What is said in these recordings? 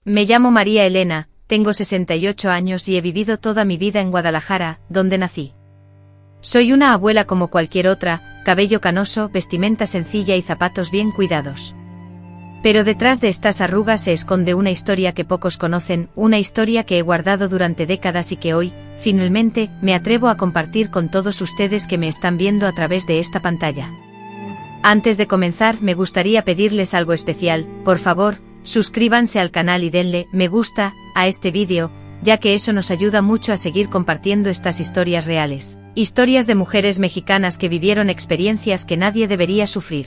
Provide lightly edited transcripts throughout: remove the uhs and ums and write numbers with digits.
Me llamo María Elena, tengo 68 años y he vivido toda mi vida en Guadalajara, donde nací. Soy una abuela como cualquier otra, cabello canoso, vestimenta sencilla y zapatos bien cuidados. Pero detrás de estas arrugas se esconde una historia que pocos conocen, una historia que he guardado durante décadas y que hoy, finalmente, me atrevo a compartir con todos ustedes que me están viendo a través de esta pantalla. Antes de comenzar, me gustaría pedirles algo especial, por favor, suscríbanse al canal y denle me gusta a este vídeo, ya que eso nos ayuda mucho a seguir compartiendo estas historias reales. Historias de mujeres mexicanas que vivieron experiencias que nadie debería sufrir.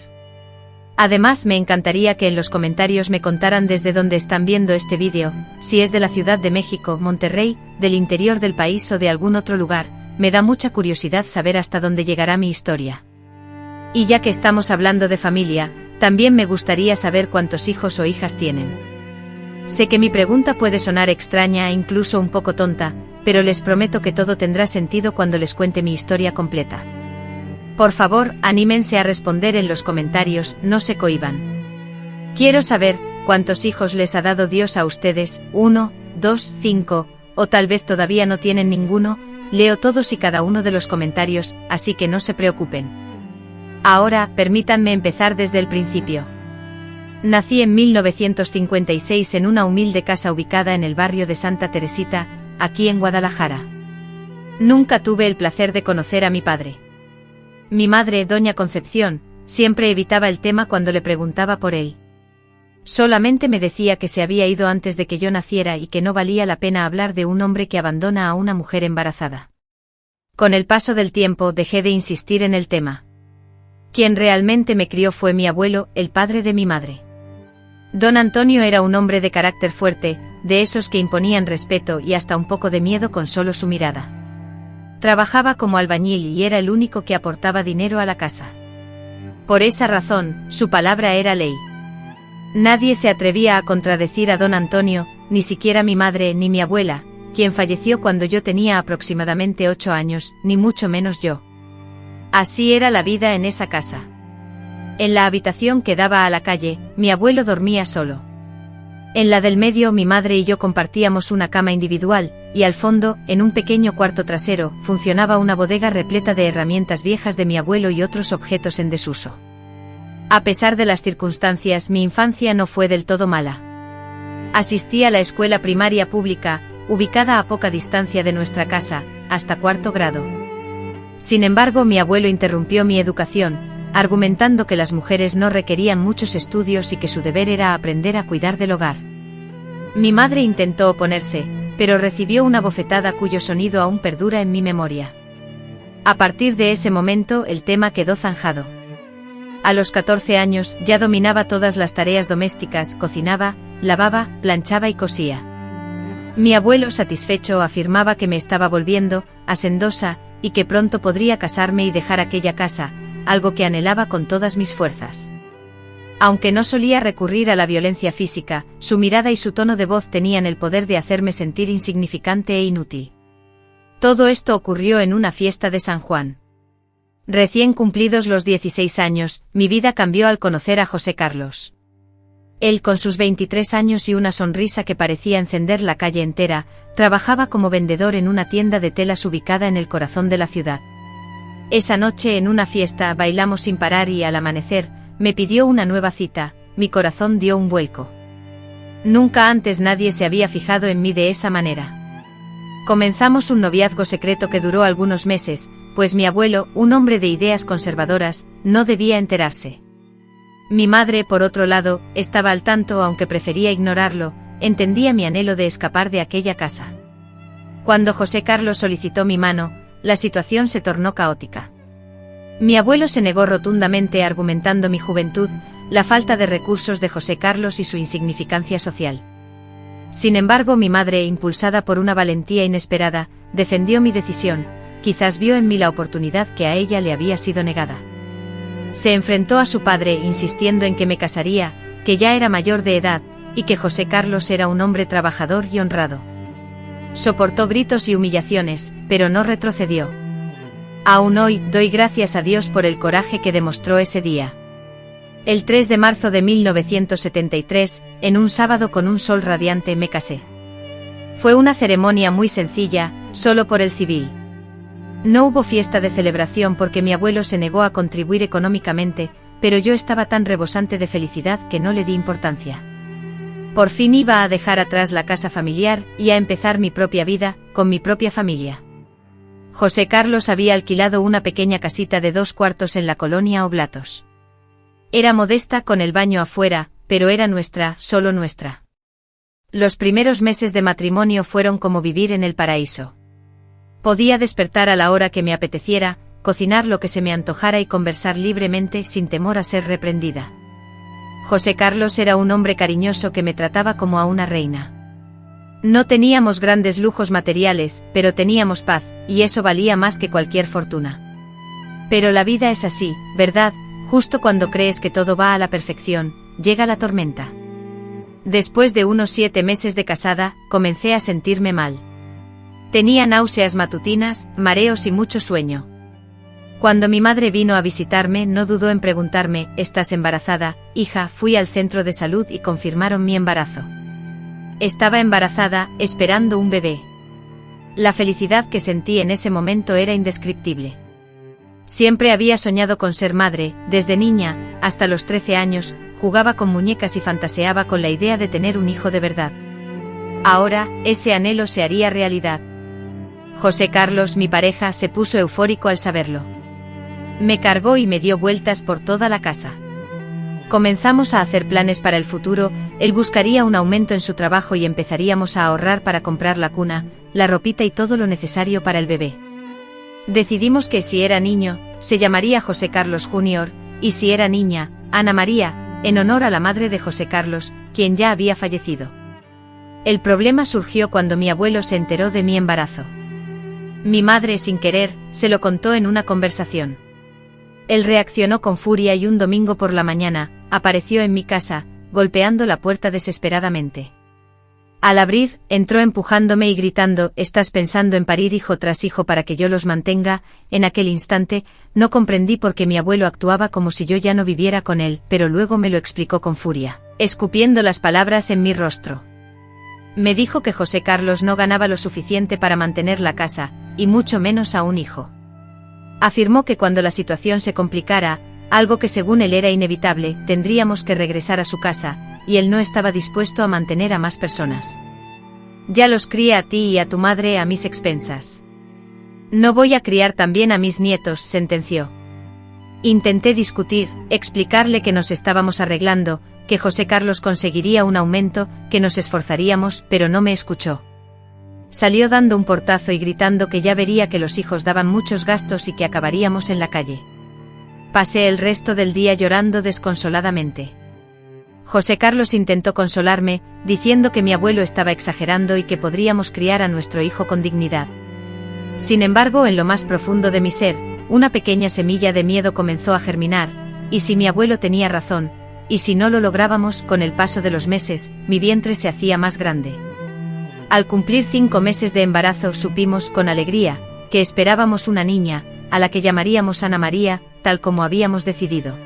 Además, me encantaría que en los comentarios me contaran desde dónde están viendo este vídeo, si es de la Ciudad de México, Monterrey, del interior del país o de algún otro lugar. Me da mucha curiosidad saber hasta dónde llegará mi historia. Y ya que estamos hablando de familia, también me gustaría saber cuántos hijos o hijas tienen. Sé que mi pregunta puede sonar extraña e incluso un poco tonta, pero les prometo que todo tendrá sentido cuando les cuente mi historia completa. Por favor, anímense a responder en los comentarios, no se cohíban. Quiero saber cuántos hijos les ha dado Dios a ustedes, 1, 2, 5, o tal vez todavía no tienen ninguno. Leo todos y cada uno de los comentarios, así que no se preocupen. Ahora, permítanme empezar desde el principio. Nací en 1956 en una humilde casa ubicada en el barrio de Santa Teresita, aquí en Guadalajara. Nunca tuve el placer de conocer a mi padre. Mi madre, doña Concepción, siempre evitaba el tema cuando le preguntaba por él. Solamente me decía que se había ido antes de que yo naciera y que no valía la pena hablar de un hombre que abandona a una mujer embarazada. Con el paso del tiempo dejé de insistir en el tema. Quien realmente me crió fue mi abuelo, el padre de mi madre. Don Antonio era un hombre de carácter fuerte, de esos que imponían respeto y hasta un poco de miedo con solo su mirada. Trabajaba como albañil y era el único que aportaba dinero a la casa. Por esa razón, su palabra era ley. Nadie se atrevía a contradecir a don Antonio, ni siquiera mi madre ni mi abuela, quien falleció cuando yo tenía aproximadamente 8 años, ni mucho menos yo. Así era la vida en esa casa. En la habitación que daba a la calle, mi abuelo dormía solo. En la del medio mi madre y yo compartíamos una cama individual, y al fondo, en un pequeño cuarto trasero, funcionaba una bodega repleta de herramientas viejas de mi abuelo y otros objetos en desuso. A pesar de las circunstancias, mi infancia no fue del todo mala. Asistí a la escuela primaria pública, ubicada a poca distancia de nuestra casa, hasta 4º grado. Sin embargo, mi abuelo interrumpió mi educación, argumentando que las mujeres no requerían muchos estudios y que su deber era aprender a cuidar del hogar. Mi madre intentó oponerse, pero recibió una bofetada cuyo sonido aún perdura en mi memoria. A partir de ese momento el tema quedó zanjado. A los 14 años ya dominaba todas las tareas domésticas, cocinaba, lavaba, planchaba y cosía. Mi abuelo, satisfecho, afirmaba que me estaba volviendo hacendosa y que pronto podría casarme y dejar aquella casa, algo que anhelaba con todas mis fuerzas. Aunque no solía recurrir a la violencia física, su mirada y su tono de voz tenían el poder de hacerme sentir insignificante e inútil. Todo esto ocurrió en una fiesta de San Juan. Recién cumplidos los 16 años, mi vida cambió al conocer a José Carlos. Él, con sus 23 años y una sonrisa que parecía encender la calle entera, trabajaba como vendedor en una tienda de telas ubicada en el corazón de la ciudad. Esa noche en una fiesta bailamos sin parar y al amanecer, me pidió una nueva cita. Mi corazón dio un vuelco. Nunca antes nadie se había fijado en mí de esa manera. Comenzamos un noviazgo secreto que duró algunos meses, pues mi abuelo, un hombre de ideas conservadoras, no debía enterarse. Mi madre, por otro lado, estaba al tanto aunque prefería ignorarlo, entendía mi anhelo de escapar de aquella casa. Cuando José Carlos solicitó mi mano, la situación se tornó caótica. Mi abuelo se negó rotundamente argumentando mi juventud, la falta de recursos de José Carlos y su insignificancia social. Sin embargo, mi madre, impulsada por una valentía inesperada, defendió mi decisión, quizás vio en mí la oportunidad que a ella le había sido negada. Se enfrentó a su padre insistiendo en que me casaría, que ya era mayor de edad, y que José Carlos era un hombre trabajador y honrado. Soportó gritos y humillaciones, pero no retrocedió. Aún hoy, doy gracias a Dios por el coraje que demostró ese día. El 3 de marzo de 1973, en un sábado con un sol radiante, me casé. Fue una ceremonia muy sencilla, solo por el civil. No hubo fiesta de celebración porque mi abuelo se negó a contribuir económicamente, pero yo estaba tan rebosante de felicidad que no le di importancia. Por fin iba a dejar atrás la casa familiar y a empezar mi propia vida, con mi propia familia. José Carlos había alquilado una pequeña casita de 2 cuartos en la colonia Oblatos. Era modesta con el baño afuera, pero era nuestra, solo nuestra. Los primeros meses de matrimonio fueron como vivir en el paraíso. Podía despertar a la hora que me apeteciera, cocinar lo que se me antojara y conversar libremente sin temor a ser reprendida. José Carlos era un hombre cariñoso que me trataba como a una reina. No teníamos grandes lujos materiales, pero teníamos paz, y eso valía más que cualquier fortuna. Pero la vida es así, ¿verdad? Justo cuando crees que todo va a la perfección, llega la tormenta. Después de unos 7 meses de casada, comencé a sentirme mal. Tenía náuseas matutinas, mareos y mucho sueño. Cuando mi madre vino a visitarme, no dudó en preguntarme: ¿estás embarazada, hija? Fui al centro de salud y confirmaron mi embarazo. Estaba embarazada, esperando un bebé. La felicidad que sentí en ese momento era indescriptible. Siempre había soñado con ser madre, desde niña, hasta los 13 años, jugaba con muñecas y fantaseaba con la idea de tener un hijo de verdad. Ahora, ese anhelo se haría realidad. José Carlos, mi pareja, se puso eufórico al saberlo. Me cargó y me dio vueltas por toda la casa. Comenzamos a hacer planes para el futuro, él buscaría un aumento en su trabajo y empezaríamos a ahorrar para comprar la cuna, la ropita y todo lo necesario para el bebé. Decidimos que si era niño, se llamaría José Carlos Jr., y si era niña, Ana María, en honor a la madre de José Carlos, quien ya había fallecido. El problema surgió cuando mi abuelo se enteró de mi embarazo. Mi madre, sin querer, se lo contó en una conversación. Él reaccionó con furia y un domingo por la mañana, apareció en mi casa, golpeando la puerta desesperadamente. Al abrir, entró empujándome y gritando: «¿Estás pensando en parir hijo tras hijo para que yo los mantenga?». En aquel instante, no comprendí por qué mi abuelo actuaba como si yo ya no viviera con él, pero luego me lo explicó con furia, escupiendo las palabras en mi rostro. Me dijo que José Carlos no ganaba lo suficiente para mantener la casa, y mucho menos a un hijo. Afirmó que cuando la situación se complicara, algo que según él era inevitable, tendríamos que regresar a su casa, y él no estaba dispuesto a mantener a más personas. «Ya los crié a ti y a tu madre a mis expensas. No voy a criar también a mis nietos», sentenció. Intenté discutir, explicarle que nos estábamos arreglando, que José Carlos conseguiría un aumento, que nos esforzaríamos, pero no me escuchó. Salió dando un portazo y gritando que ya vería que los hijos daban muchos gastos y que acabaríamos en la calle. Pasé el resto del día llorando desconsoladamente. José Carlos intentó consolarme, diciendo que mi abuelo estaba exagerando y que podríamos criar a nuestro hijo con dignidad. Sin embargo, en lo más profundo de mi ser, una pequeña semilla de miedo comenzó a germinar, y si mi abuelo tenía razón, y si no lo lográbamos, con el paso de los meses, mi vientre se hacía más grande. Al cumplir 5 meses de embarazo, supimos con alegría que esperábamos una niña, a la que llamaríamos Ana María, tal como habíamos decidido.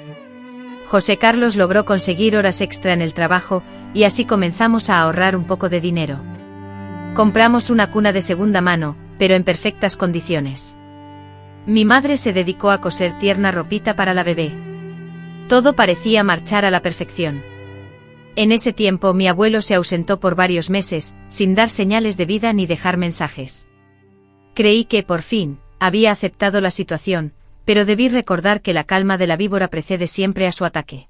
José Carlos logró conseguir horas extra en el trabajo, y así comenzamos a ahorrar un poco de dinero. Compramos una cuna de segunda mano, pero en perfectas condiciones. Mi madre se dedicó a coser tierna ropita para la bebé. Todo parecía marchar a la perfección. En ese tiempo mi abuelo se ausentó por varios meses, sin dar señales de vida ni dejar mensajes. Creí que, por fin, había aceptado la situación, pero debí recordar que la calma de la víbora precede siempre a su ataque.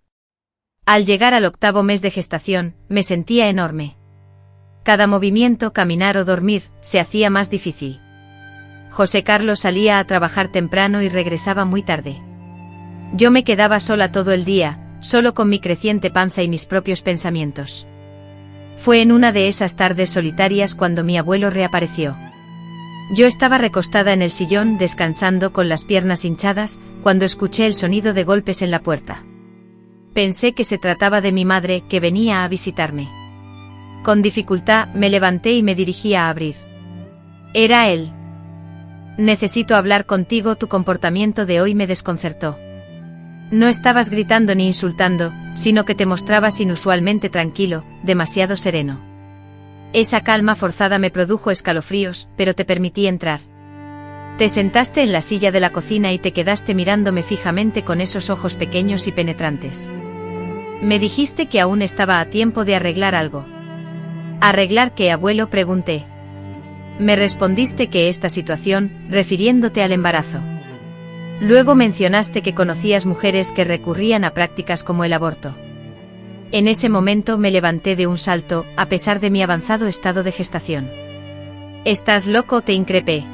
Al llegar al 8º mes de gestación, me sentía enorme. Cada movimiento, caminar o dormir, se hacía más difícil. José Carlos salía a trabajar temprano y regresaba muy tarde. Yo me quedaba sola todo el día, solo con mi creciente panza y mis propios pensamientos. Fue en una de esas tardes solitarias cuando mi abuelo reapareció. Yo estaba recostada en el sillón descansando con las piernas hinchadas, cuando escuché el sonido de golpes en la puerta. Pensé que se trataba de mi madre, que venía a visitarme. Con dificultad me levanté y me dirigí a abrir. Era él. «Necesito hablar contigo, tu comportamiento de hoy me desconcertó». No estabas gritando ni insultando, sino que te mostrabas inusualmente tranquilo, demasiado sereno. Esa calma forzada me produjo escalofríos, pero te permití entrar. Te sentaste en la silla de la cocina y te quedaste mirándome fijamente con esos ojos pequeños y penetrantes. Me dijiste que aún estaba a tiempo de arreglar algo. ¿Arreglar qué, abuelo?, pregunté. Me respondiste que esta situación, refiriéndote al embarazo. Luego mencionaste que conocías mujeres que recurrían a prácticas como el aborto. En ese momento me levanté de un salto, a pesar de mi avanzado estado de gestación. «¿Estás loco?», te increpé.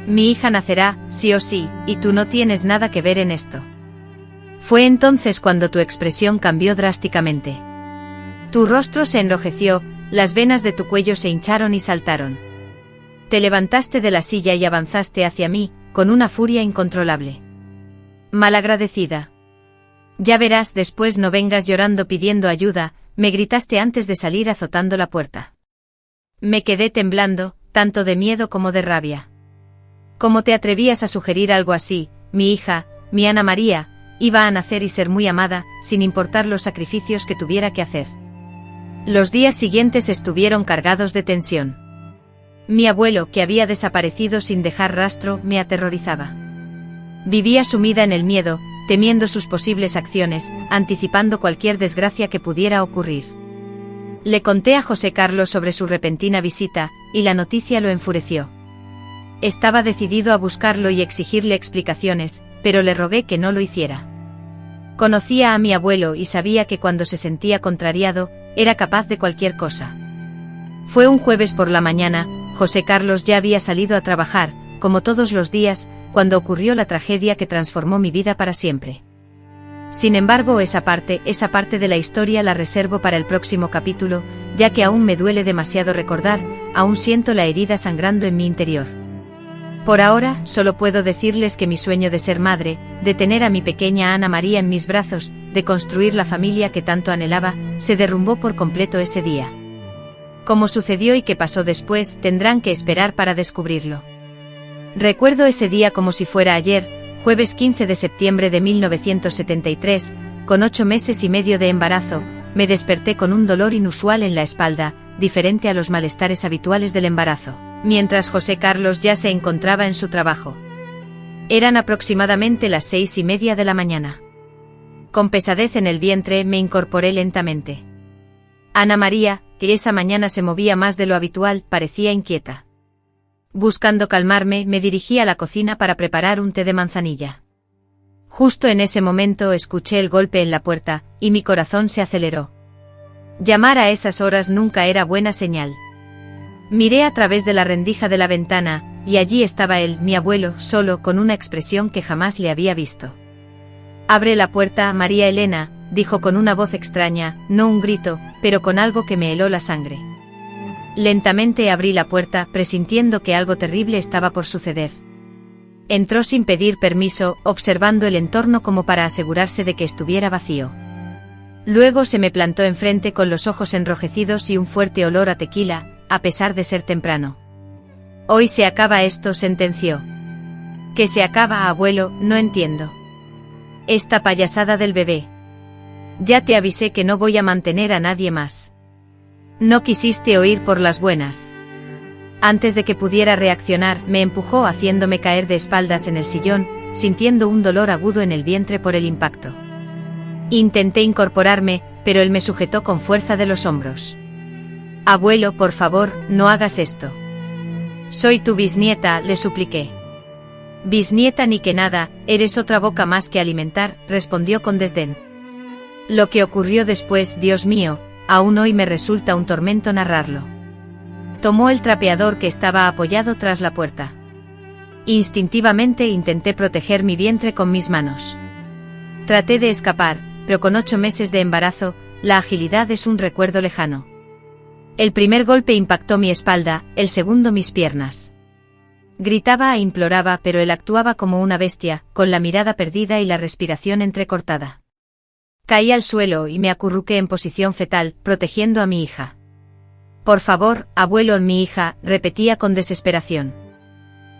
«Mi hija nacerá, sí o sí, y tú no tienes nada que ver en esto». Fue entonces cuando tu expresión cambió drásticamente. Tu rostro se enrojeció, las venas de tu cuello se hincharon y saltaron. Te levantaste de la silla y avanzaste hacia mí, con una furia incontrolable. «Malagradecida. Ya verás, después no vengas llorando pidiendo ayuda», me gritaste antes de salir azotando la puerta. Me quedé temblando, tanto de miedo como de rabia. ¿Cómo te atrevías a sugerir algo así? Mi hija, mi Ana María, iba a nacer y ser muy amada, sin importar los sacrificios que tuviera que hacer. Los días siguientes estuvieron cargados de tensión. Mi abuelo, que había desaparecido sin dejar rastro, me aterrorizaba. Vivía sumida en el miedo, temiendo sus posibles acciones, anticipando cualquier desgracia que pudiera ocurrir. Le conté a José Carlos sobre su repentina visita, y la noticia lo enfureció. Estaba decidido a buscarlo y exigirle explicaciones, pero le rogué que no lo hiciera. Conocía a mi abuelo y sabía que cuando se sentía contrariado, era capaz de cualquier cosa. Fue un jueves por la mañana, José Carlos ya había salido a trabajar, como todos los días, cuando ocurrió la tragedia que transformó mi vida para siempre. Sin embargo, esa parte de la historia la reservo para el próximo capítulo, ya que aún me duele demasiado recordar, aún siento la herida sangrando en mi interior. Por ahora, solo puedo decirles que mi sueño de ser madre, de tener a mi pequeña Ana María en mis brazos, de construir la familia que tanto anhelaba, se derrumbó por completo ese día. Cómo sucedió y qué pasó después, tendrán que esperar para descubrirlo. Recuerdo ese día como si fuera ayer, jueves 15 de septiembre de 1973, con 8 meses y medio de embarazo, me desperté con un dolor inusual en la espalda, diferente a los malestares habituales del embarazo, mientras José Carlos ya se encontraba en su trabajo. Eran aproximadamente las 6:30 de la mañana. Con pesadez en el vientre me incorporé lentamente. Ana María, que esa mañana se movía más de lo habitual, parecía inquieta. Buscando calmarme, me dirigí a la cocina para preparar un té de manzanilla. Justo en ese momento escuché el golpe en la puerta, y mi corazón se aceleró. Llamar a esas horas nunca era buena señal. Miré a través de la rendija de la ventana, y allí estaba él, mi abuelo, solo, con una expresión que jamás le había visto. «Abre la puerta, María Elena», dijo con una voz extraña, no un grito, pero con algo que me heló la sangre. Lentamente abrí la puerta, presintiendo que algo terrible estaba por suceder. Entró sin pedir permiso, observando el entorno como para asegurarse de que estuviera vacío. Luego se me plantó enfrente con los ojos enrojecidos y un fuerte olor a tequila, a pesar de ser temprano. «Hoy se acaba esto», sentenció. «¿Qué se acaba, abuelo? No entiendo. Esta payasada del bebé. Ya te avisé que no voy a mantener a nadie más». No quisiste oír por las buenas. Antes de que pudiera reaccionar, me empujó haciéndome caer de espaldas en el sillón, sintiendo un dolor agudo en el vientre por el impacto. Intenté incorporarme, pero él me sujetó con fuerza de los hombros. «Abuelo, por favor, no hagas esto. Soy tu bisnieta», le supliqué. «Bisnieta ni que nada, eres otra boca más que alimentar», respondió con desdén. Lo que ocurrió después, Dios mío, aún hoy me resulta un tormento narrarlo. Tomó el trapeador que estaba apoyado tras la puerta. Instintivamente intenté proteger mi vientre con mis manos. Traté de escapar, pero con 8 meses de embarazo, la agilidad es un recuerdo lejano. El primer golpe impactó mi espalda, el segundo mis piernas. Gritaba e imploraba, pero él actuaba como una bestia, con la mirada perdida y la respiración entrecortada. Caí al suelo y me acurruqué en posición fetal, protegiendo a mi hija. «Por favor, abuelo», mi hija, repetía con desesperación.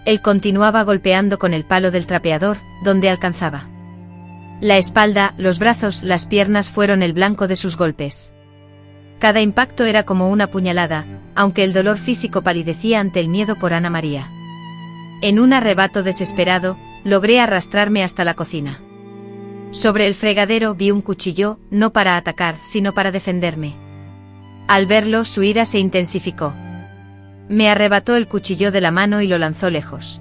Él continuaba golpeando con el palo del trapeador, donde alcanzaba. La espalda, los brazos, las piernas fueron el blanco de sus golpes. Cada impacto era como una puñalada, aunque el dolor físico palidecía ante el miedo por Ana María. En un arrebato desesperado, logré arrastrarme hasta la cocina. Sobre el fregadero vi un cuchillo, no para atacar, sino para defenderme. Al verlo, su ira se intensificó. Me arrebató el cuchillo de la mano y lo lanzó lejos.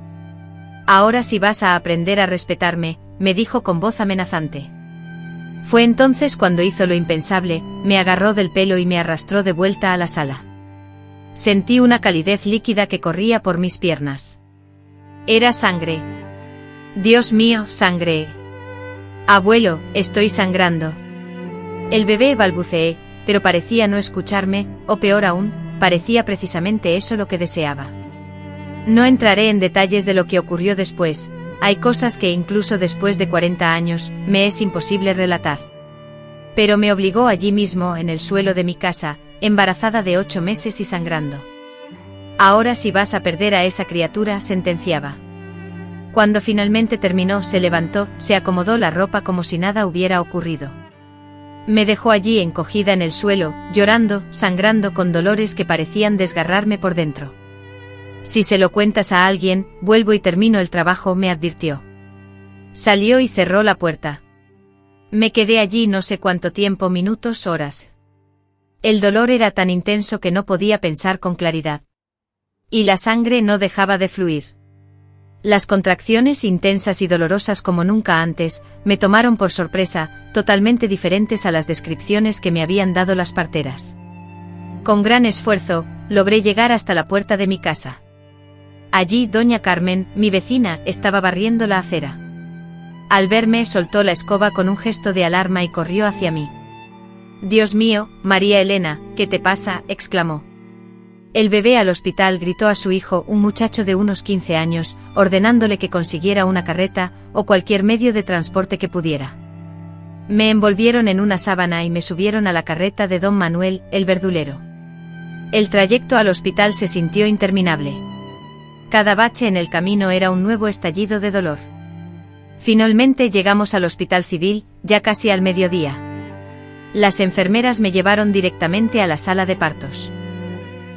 «Ahora sí vas a aprender a respetarme», me dijo con voz amenazante. Fue entonces cuando hizo lo impensable, me agarró del pelo y me arrastró de vuelta a la sala. Sentí una calidez líquida que corría por mis piernas. Era sangre. Dios mío, sangre. Abuelo, estoy sangrando. El bebé balbuceé, pero parecía no escucharme, o peor aún, parecía precisamente eso lo que deseaba. No entraré en detalles de lo que ocurrió después, hay cosas que incluso después de 40 años, me es imposible relatar. Pero me obligó allí mismo, en el suelo de mi casa, embarazada de 8 meses y sangrando. Ahora si vas a perder a esa criatura, sentenciaba. Cuando finalmente terminó, se levantó, se acomodó la ropa como si nada hubiera ocurrido. Me dejó allí encogida en el suelo, llorando, sangrando con dolores que parecían desgarrarme por dentro. Si se lo cuentas a alguien, vuelvo y termino el trabajo, me advirtió. Salió y cerró la puerta. Me quedé allí no sé cuánto tiempo, minutos, horas. El dolor era tan intenso que no podía pensar con claridad. Y la sangre no dejaba de fluir. Las contracciones intensas y dolorosas como nunca antes, me tomaron por sorpresa, totalmente diferentes a las descripciones que me habían dado las parteras. Con gran esfuerzo, logré llegar hasta la puerta de mi casa. Allí doña Carmen, mi vecina, estaba barriendo la acera. Al verme soltó la escoba con un gesto de alarma y corrió hacia mí. «Dios mío, María Elena, ¿qué te pasa?», exclamó. «El bebé al hospital», gritó a su hijo, un muchacho de unos 15 años, ordenándole que consiguiera una carreta, o cualquier medio de transporte que pudiera. Me envolvieron en una sábana y me subieron a la carreta de don Manuel, el verdulero. El trayecto al hospital se sintió interminable. Cada bache en el camino era un nuevo estallido de dolor. Finalmente llegamos al hospital civil, ya casi al mediodía. Las enfermeras me llevaron directamente a la sala de partos.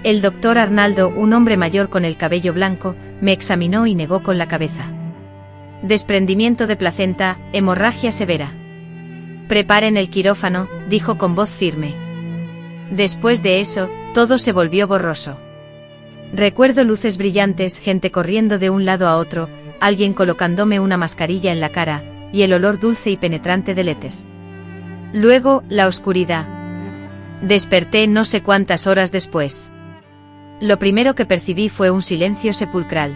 El doctor Arnaldo, un hombre mayor con el cabello blanco, me examinó y negó con la cabeza. Desprendimiento de placenta, hemorragia severa. «Preparen el quirófano», dijo con voz firme. Después de eso, todo se volvió borroso. Recuerdo luces brillantes, gente corriendo de un lado a otro, alguien colocándome una mascarilla en la cara, y el olor dulce y penetrante del éter. Luego, la oscuridad. Desperté no sé cuántas horas después. Lo primero que percibí fue un silencio sepulcral.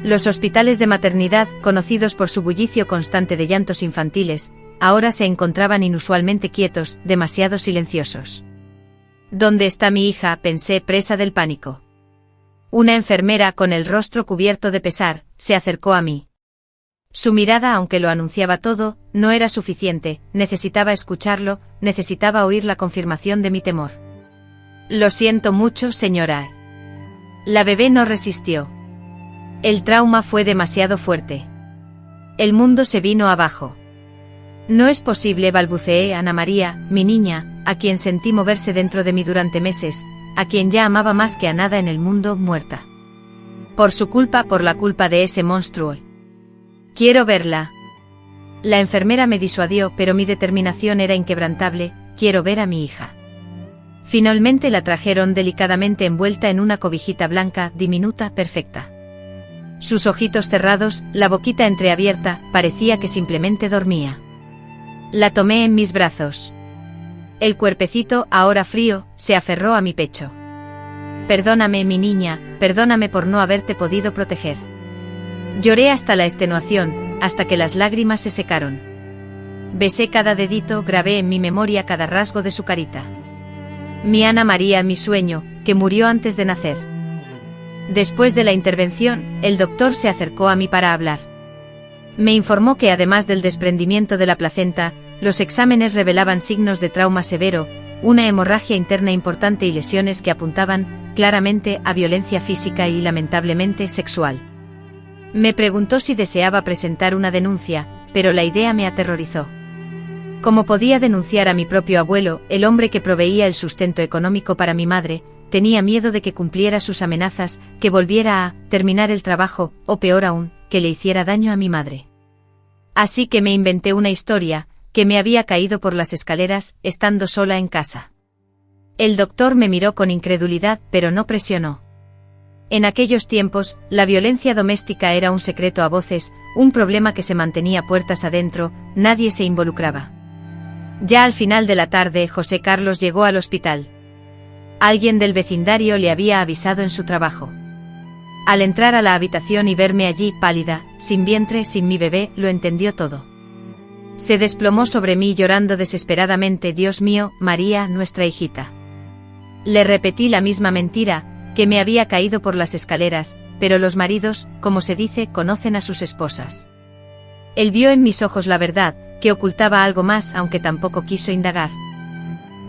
Los hospitales de maternidad, conocidos por su bullicio constante de llantos infantiles, ahora se encontraban inusualmente quietos, demasiado silenciosos. «¿Dónde está mi hija?», pensé, presa del pánico. Una enfermera, con el rostro cubierto de pesar, se acercó a mí. Su mirada, aunque lo anunciaba todo, no era suficiente, necesitaba escucharlo, necesitaba oír la confirmación de mi temor. «Lo siento mucho, señora». La bebé no resistió. El trauma fue demasiado fuerte. El mundo se vino abajo. «No es posible», balbuceé. Ana María, mi niña, a quien sentí moverse dentro de mí durante meses, a quien ya amaba más que a nada en el mundo, muerta. Por su culpa, por la culpa de ese monstruo. «Quiero verla». La enfermera me disuadió, pero mi determinación era inquebrantable. «Quiero ver a mi hija». Finalmente la trajeron delicadamente envuelta en una cobijita blanca, diminuta, perfecta. Sus ojitos cerrados, la boquita entreabierta, parecía que simplemente dormía. La tomé en mis brazos. El cuerpecito, ahora frío, se aferró a mi pecho. «Perdóname, mi niña, perdóname por no haberte podido proteger». Lloré hasta la extenuación, hasta que las lágrimas se secaron. Besé cada dedito, grabé en mi memoria cada rasgo de su carita. Mi Ana María, mi sueño, que murió antes de nacer. Después de la intervención, el doctor se acercó a mí para hablar. Me informó que además del desprendimiento de la placenta, los exámenes revelaban signos de trauma severo, una hemorragia interna importante y lesiones que apuntaban, claramente, a violencia física y, lamentablemente, sexual. Me preguntó si deseaba presentar una denuncia, pero la idea me aterrorizó. ¿Cómo podía denunciar a mi propio abuelo, el hombre que proveía el sustento económico para mi madre? Tenía miedo de que cumpliera sus amenazas, que volviera a terminar el trabajo, o peor aún, que le hiciera daño a mi madre. Así que me inventé una historia, que me había caído por las escaleras, estando sola en casa. El doctor me miró con incredulidad, pero no presionó. En aquellos tiempos, la violencia doméstica era un secreto a voces, un problema que se mantenía puertas adentro, nadie se involucraba. Ya al final de la tarde, José Carlos llegó al hospital. Alguien del vecindario le había avisado en su trabajo. Al entrar a la habitación y verme allí, pálida, sin vientre, sin mi bebé, lo entendió todo. Se desplomó sobre mí llorando desesperadamente: Dios mío, María, nuestra hijita. Le repetí la misma mentira, que me había caído por las escaleras, pero los maridos, como se dice, conocen a sus esposas. Él vio en mis ojos la verdad, que ocultaba algo más, aunque tampoco quiso indagar.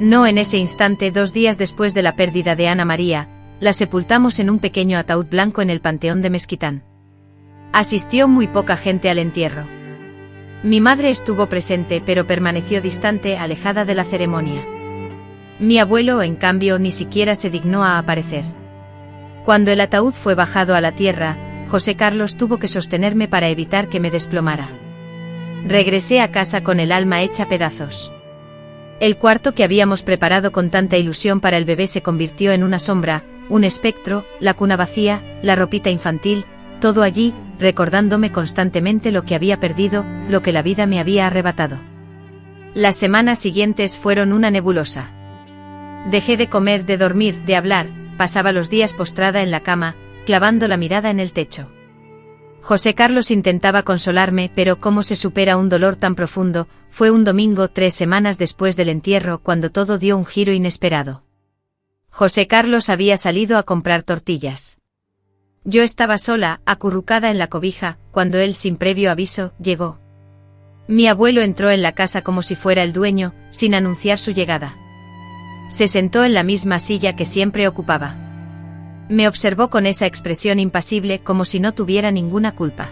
No en ese instante, 2 días después de la pérdida de Ana María, la sepultamos en un pequeño ataúd blanco en el panteón de Mezquitán. Asistió muy poca gente al entierro. Mi madre estuvo presente, pero permaneció distante, alejada de la ceremonia. Mi abuelo, en cambio, ni siquiera se dignó a aparecer. Cuando el ataúd fue bajado a la tierra, José Carlos tuvo que sostenerme para evitar que me desplomara. Regresé a casa con el alma hecha pedazos. El cuarto que habíamos preparado con tanta ilusión para el bebé se convirtió en una sombra, un espectro, la cuna vacía, la ropita infantil, todo allí, recordándome constantemente lo que había perdido, lo que la vida me había arrebatado. Las semanas siguientes fueron una nebulosa. Dejé de comer, de dormir, de hablar, pasaba los días postrada en la cama, clavando la mirada en el techo. José Carlos intentaba consolarme, pero ¿cómo se supera un dolor tan profundo? Fue un domingo, 3 semanas después del entierro, cuando todo dio un giro inesperado. José Carlos había salido a comprar tortillas. Yo estaba sola, acurrucada en la cobija, cuando él, sin previo aviso, llegó. Mi abuelo entró en la casa como si fuera el dueño, sin anunciar su llegada. Se sentó en la misma silla que siempre ocupaba. Me observó con esa expresión impasible, como si no tuviera ninguna culpa.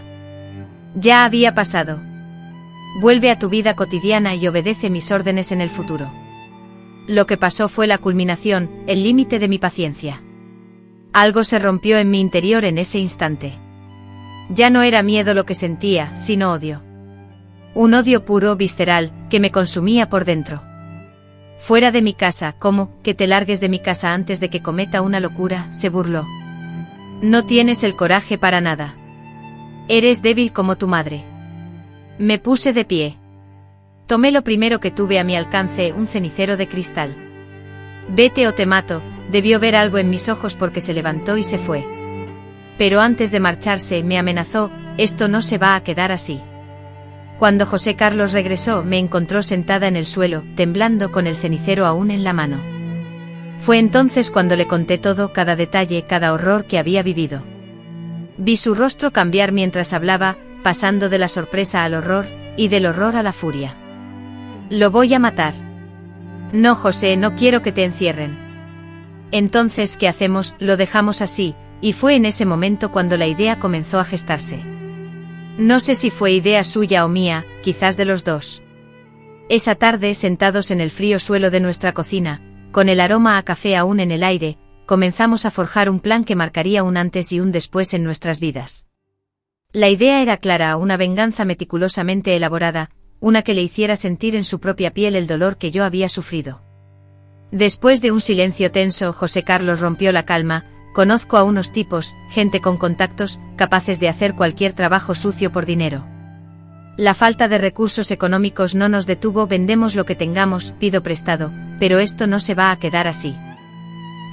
Ya había pasado. Vuelve a tu vida cotidiana y obedece mis órdenes en el futuro. Lo que pasó fue la culminación, el límite de mi paciencia. Algo se rompió en mi interior en ese instante. Ya no era miedo lo que sentía, sino odio. Un odio puro, visceral, que me consumía por dentro. Fuera de mi casa, ¿cómo? Que te largues de mi casa antes de que cometa una locura, se burló. No tienes el coraje para nada. Eres débil como tu madre. Me puse de pie. Tomé lo primero que tuve a mi alcance, un cenicero de cristal. Vete o te mato, debió ver algo en mis ojos porque se levantó y se fue. Pero antes de marcharse, me amenazó: esto no se va a quedar así. Cuando José Carlos regresó, me encontró sentada en el suelo, temblando con el cenicero aún en la mano. Fue entonces cuando le conté todo, cada detalle, cada horror que había vivido. Vi su rostro cambiar mientras hablaba, pasando de la sorpresa al horror, y del horror a la furia. Lo voy a matar. No, José, no quiero que te encierren. Entonces, ¿qué hacemos? Lo dejamos así, y fue en ese momento cuando la idea comenzó a gestarse. No sé si fue idea suya o mía, quizás de los dos. Esa tarde, sentados en el frío suelo de nuestra cocina, con el aroma a café aún en el aire, comenzamos a forjar un plan que marcaría un antes y un después en nuestras vidas. La idea era clara: una venganza meticulosamente elaborada, una que le hiciera sentir en su propia piel el dolor que yo había sufrido. Después de un silencio tenso, José Carlos rompió la calma: conozco a unos tipos, gente con contactos, capaces de hacer cualquier trabajo sucio por dinero. La falta de recursos económicos no nos detuvo, vendemos lo que tengamos, pido prestado, pero esto no se va a quedar así.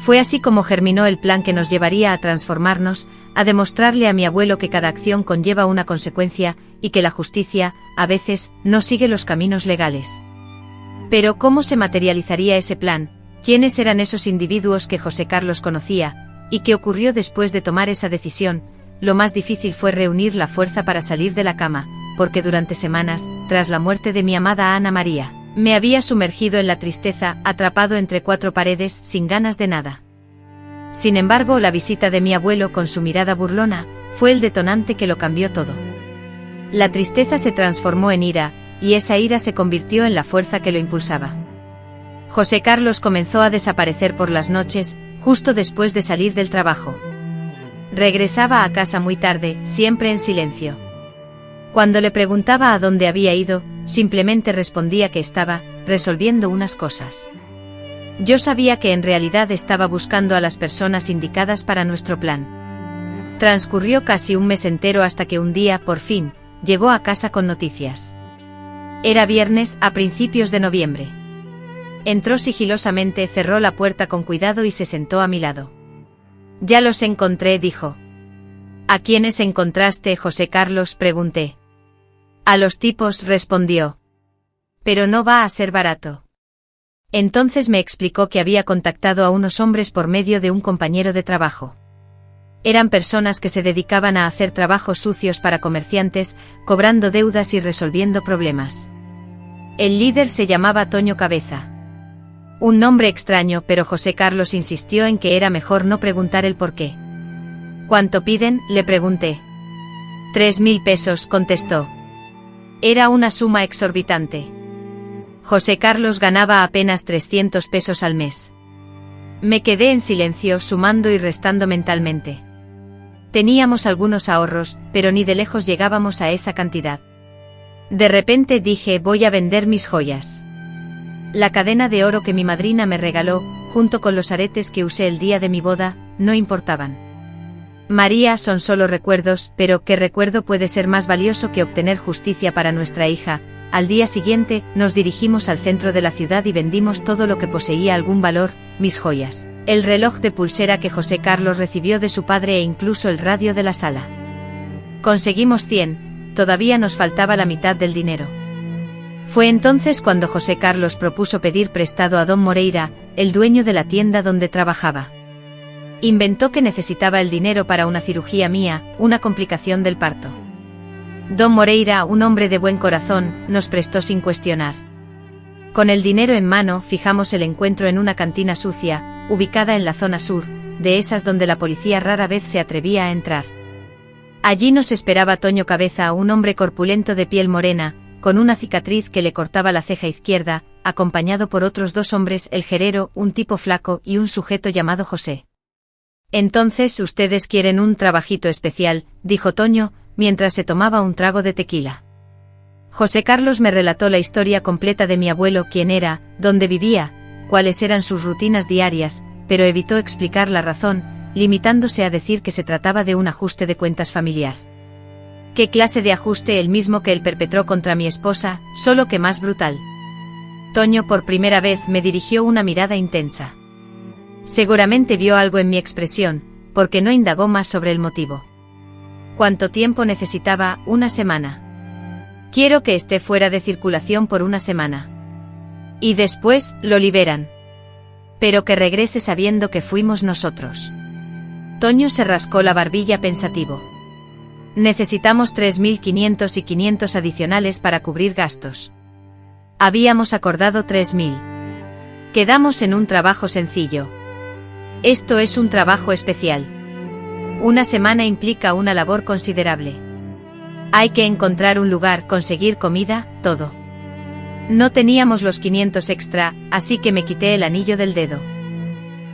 Fue así como germinó el plan que nos llevaría a transformarnos, a demostrarle a mi abuelo que cada acción conlleva una consecuencia, y que la justicia, a veces, no sigue los caminos legales. Pero ¿cómo se materializaría ese plan? ¿Quiénes eran esos individuos que José Carlos conocía? ¿Y qué ocurrió después de tomar esa decisión? Lo más difícil fue reunir la fuerza para salir de la cama, porque durante semanas, tras la muerte de mi amada Ana María, me había sumergido en la tristeza, atrapado entre 4 paredes, sin ganas de nada. Sin embargo, la visita de mi abuelo con su mirada burlona, fue el detonante que lo cambió todo. La tristeza se transformó en ira, y esa ira se convirtió en la fuerza que lo impulsaba. José Carlos comenzó a desaparecer por las noches, justo después de salir del trabajo. Regresaba a casa muy tarde, siempre en silencio. Cuando le preguntaba a dónde había ido, simplemente respondía que estaba resolviendo unas cosas. Yo sabía que en realidad estaba buscando a las personas indicadas para nuestro plan. Transcurrió casi un mes entero hasta que un día, por fin, llegó a casa con noticias. Era viernes, a principios de noviembre. Entró sigilosamente, cerró la puerta con cuidado y se sentó a mi lado. «Ya los encontré», dijo. «¿A quiénes encontraste, José Carlos?», pregunté. «A los tipos», respondió. «Pero no va a ser barato». Entonces me explicó que había contactado a unos hombres por medio de un compañero de trabajo. Eran personas que se dedicaban a hacer trabajos sucios para comerciantes, cobrando deudas y resolviendo problemas. El líder se llamaba Toño Cabeza. Un nombre extraño, pero José Carlos insistió en que era mejor no preguntar el porqué. «¿Cuánto piden?», le pregunté. 3.000 pesos, contestó. Era una suma exorbitante. José Carlos ganaba apenas 300 pesos al mes. Me quedé en silencio, sumando y restando mentalmente. Teníamos algunos ahorros, pero ni de lejos llegábamos a esa cantidad. De repente dije: voy a vender mis joyas. La cadena de oro que mi madrina me regaló, junto con los aretes que usé el día de mi boda, no importaban. María, son solo recuerdos, pero ¿qué recuerdo puede ser más valioso que obtener justicia para nuestra hija? Al día siguiente, nos dirigimos al centro de la ciudad y vendimos todo lo que poseía algún valor, mis joyas, el reloj de pulsera que José Carlos recibió de su padre e incluso el radio de la sala. Conseguimos 100, todavía nos faltaba la mitad del dinero. Fue entonces cuando José Carlos propuso pedir prestado a don Moreira, el dueño de la tienda donde trabajaba. Inventó que necesitaba el dinero para una cirugía mía, una complicación del parto. Don Moreira, un hombre de buen corazón, nos prestó sin cuestionar. Con el dinero en mano, fijamos el encuentro en una cantina sucia, ubicada en la zona sur, de esas donde la policía rara vez se atrevía a entrar. Allí nos esperaba Toño Cabeza, un hombre corpulento de piel morena, con una cicatriz que le cortaba la ceja izquierda, acompañado por otros 2 hombres, el gerero, un tipo flaco, y un sujeto llamado José. «Entonces ustedes quieren un trabajito especial», dijo Toño, mientras se tomaba un trago de tequila. José Carlos me relató la historia completa de mi abuelo, quién era, dónde vivía, cuáles eran sus rutinas diarias, pero evitó explicar la razón, limitándose a decir que se trataba de un ajuste de cuentas familiar. ¿Qué clase de ajuste? El mismo que él perpetró contra mi esposa, solo que más brutal. Toño por primera vez me dirigió una mirada intensa. Seguramente vio algo en mi expresión, porque no indagó más sobre el motivo. ¿Cuánto tiempo necesitaba? 1 semana. Quiero que esté fuera de circulación por 1 semana. Y después, lo liberan. Pero que regrese sabiendo que fuimos nosotros. Toño se rascó la barbilla pensativo. Necesitamos 3.500 y 500 adicionales para cubrir gastos. Habíamos acordado 3.000. Quedamos en un trabajo sencillo. Esto es un trabajo especial. 1 semana implica una labor considerable. Hay que encontrar un lugar, conseguir comida, todo. No teníamos los 500 extra, así que me quité el anillo del dedo.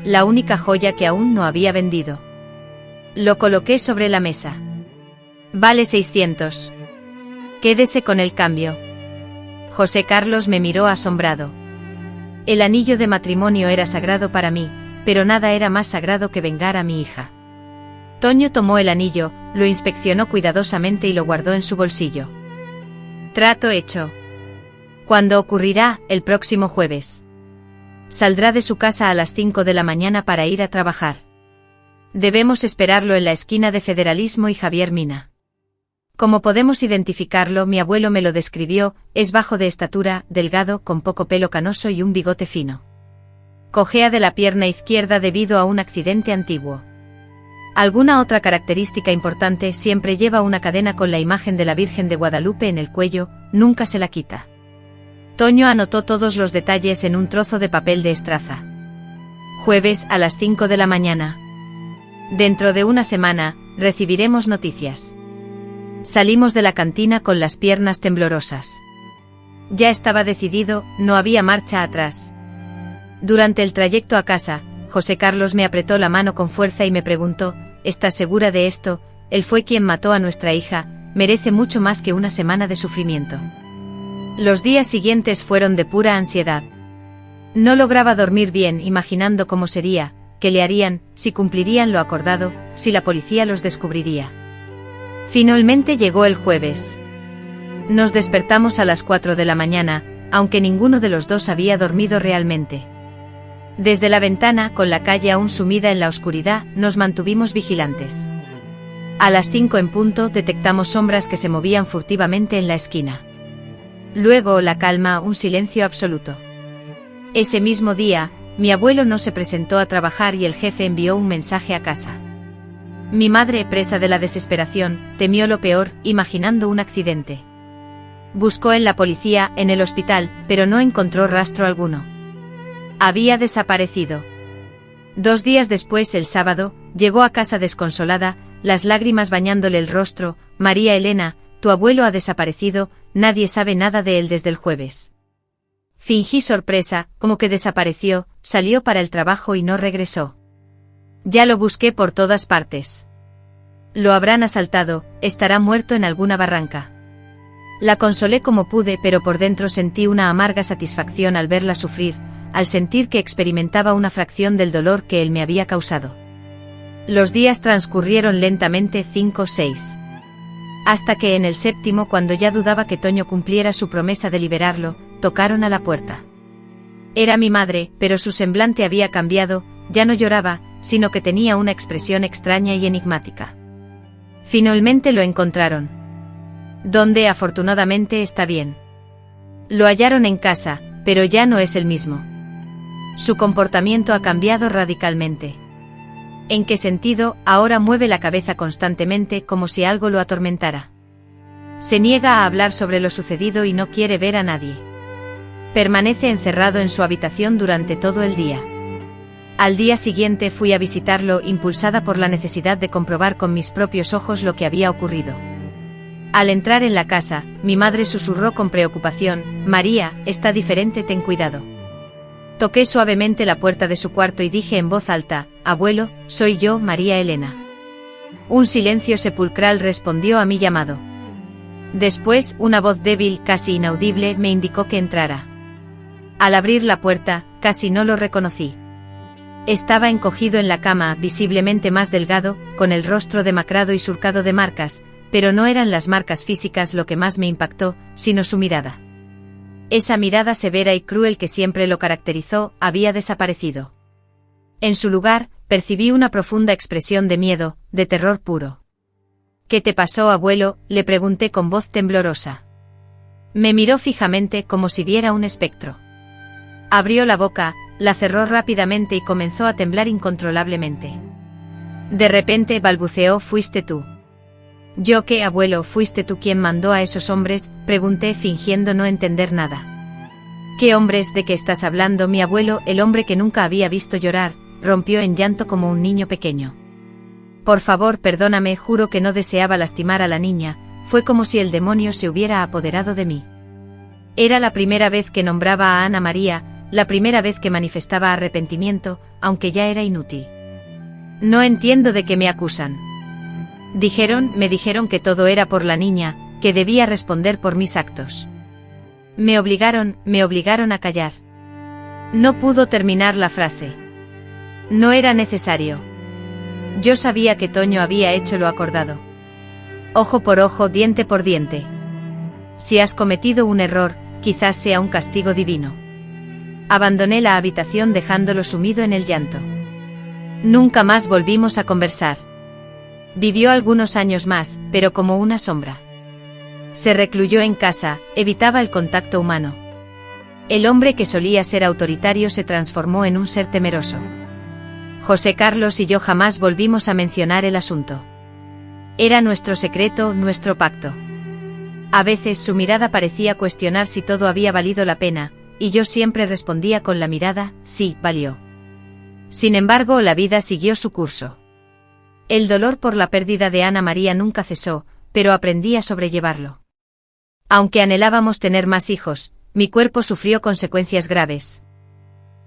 La única joya que aún no había vendido. Lo coloqué sobre la mesa. Vale 600. Quédese con el cambio. José Carlos me miró asombrado. El anillo de matrimonio era sagrado para mí, pero nada era más sagrado que vengar a mi hija. Toño tomó el anillo, lo inspeccionó cuidadosamente y lo guardó en su bolsillo. Trato hecho. ¿Cuándo ocurrirá? El próximo jueves. Saldrá de su casa a las 5 de la mañana para ir a trabajar. Debemos esperarlo en la esquina de Federalismo y Javier Mina. Como podemos identificarlo, mi abuelo me lo describió, es bajo de estatura, delgado, con poco pelo canoso y un bigote fino. Cojea de la pierna izquierda debido a un accidente antiguo. Alguna otra característica importante: siempre lleva una cadena con la imagen de la Virgen de Guadalupe en el cuello, nunca se la quita. Toño anotó todos los detalles en un trozo de papel de estraza. Jueves a las 5 de la mañana. Dentro de 1 semana, recibiremos noticias. Salimos de la cantina con las piernas temblorosas. Ya estaba decidido, no había marcha atrás. Durante el trayecto a casa, José Carlos me apretó la mano con fuerza y me preguntó, ¿estás segura de esto? Él fue quien mató a nuestra hija, merece mucho más que una semana de sufrimiento. Los días siguientes fueron de pura ansiedad. No lograba dormir bien imaginando cómo sería, qué le harían, si cumplirían lo acordado, si la policía los descubriría. Finalmente llegó el jueves. Nos despertamos a las 4 de la mañana, aunque ninguno de los dos había dormido realmente. Desde la ventana, con la calle aún sumida en la oscuridad, nos mantuvimos vigilantes. A las 5 en punto detectamos sombras que se movían furtivamente en la esquina. Luego la calma, un silencio absoluto. Ese mismo día, mi abuelo no se presentó a trabajar y el jefe envió un mensaje a casa. Mi madre, presa de la desesperación, temió lo peor, imaginando un accidente. Buscó en la policía, en el hospital, pero no encontró rastro alguno. Había desaparecido. 2 días después, el sábado, llegó a casa desconsolada, las lágrimas bañándole el rostro. María Elena, tu abuelo ha desaparecido, nadie sabe nada de él desde el jueves. Fingí sorpresa, como que desapareció, salió para el trabajo y no regresó. Ya lo busqué por todas partes. Lo habrán asaltado, estará muerto en alguna barranca. La consolé como pude, pero por dentro sentí una amarga satisfacción al verla sufrir, al sentir que experimentaba una fracción del dolor que él me había causado. Los días transcurrieron lentamente, 5 o 6. Hasta que en el 7º, cuando ya dudaba que Toño cumpliera su promesa de liberarlo, tocaron a la puerta. Era mi madre, pero su semblante había cambiado, ya no lloraba, sino que tenía una expresión extraña y enigmática. Finalmente lo encontraron. Donde afortunadamente está bien. Lo hallaron en casa, pero ya no es el mismo. Su comportamiento ha cambiado radicalmente. ¿En qué sentido? Ahora mueve la cabeza constantemente como si algo lo atormentara. Se niega a hablar sobre lo sucedido y no quiere ver a nadie. Permanece encerrado en su habitación durante todo el día. Al día siguiente fui a visitarlo, impulsada por la necesidad de comprobar con mis propios ojos lo que había ocurrido. Al entrar en la casa, mi madre susurró con preocupación, María, está diferente, ten cuidado. Toqué suavemente la puerta de su cuarto y dije en voz alta, abuelo, soy yo, María Elena. Un silencio sepulcral respondió a mi llamado. Después, una voz débil, casi inaudible, me indicó que entrara. Al abrir la puerta, casi no lo reconocí. Estaba encogido en la cama, visiblemente más delgado, con el rostro demacrado y surcado de marcas, pero no eran las marcas físicas lo que más me impactó, sino su mirada. Esa mirada severa y cruel que siempre lo caracterizó, había desaparecido. En su lugar, percibí una profunda expresión de miedo, de terror puro. ¿Qué te pasó, abuelo?, le pregunté con voz temblorosa. Me miró fijamente como si viera un espectro. Abrió la boca, la cerró rápidamente y comenzó a temblar incontrolablemente. De repente balbuceó, ¿fuiste tú? ¿Yo qué, abuelo? ¿Fuiste tú quien mandó a esos hombres?, pregunté fingiendo no entender nada. ¿Qué hombres? ¿De qué estás hablando? Mi abuelo, el hombre que nunca había visto llorar, rompió en llanto como un niño pequeño. Por favor, perdóname, juro que no deseaba lastimar a la niña, fue como si el demonio se hubiera apoderado de mí. Era la primera vez que nombraba a Ana María, la primera vez que manifestaba arrepentimiento, aunque ya era inútil. No entiendo de qué me acusan. Me dijeron que todo era por la niña, que debía responder por mis actos. Me obligaron a callar. No pudo terminar la frase. No era necesario. Yo sabía que Toño había hecho lo acordado. Ojo por ojo, diente por diente. Si has cometido un error, quizás sea un castigo divino. Abandoné la habitación dejándolo sumido en el llanto. Nunca más volvimos a conversar. Vivió algunos años más, pero como una sombra. Se recluyó en casa, evitaba el contacto humano. El hombre que solía ser autoritario se transformó en un ser temeroso. José Carlos y yo jamás volvimos a mencionar el asunto. Era nuestro secreto, nuestro pacto. A veces su mirada parecía cuestionar si todo había valido la pena, y yo siempre respondía con la mirada, sí, valió. Sin embargo, la vida siguió su curso. El dolor por la pérdida de Ana María nunca cesó, pero aprendí a sobrellevarlo. Aunque anhelábamos tener más hijos, mi cuerpo sufrió consecuencias graves.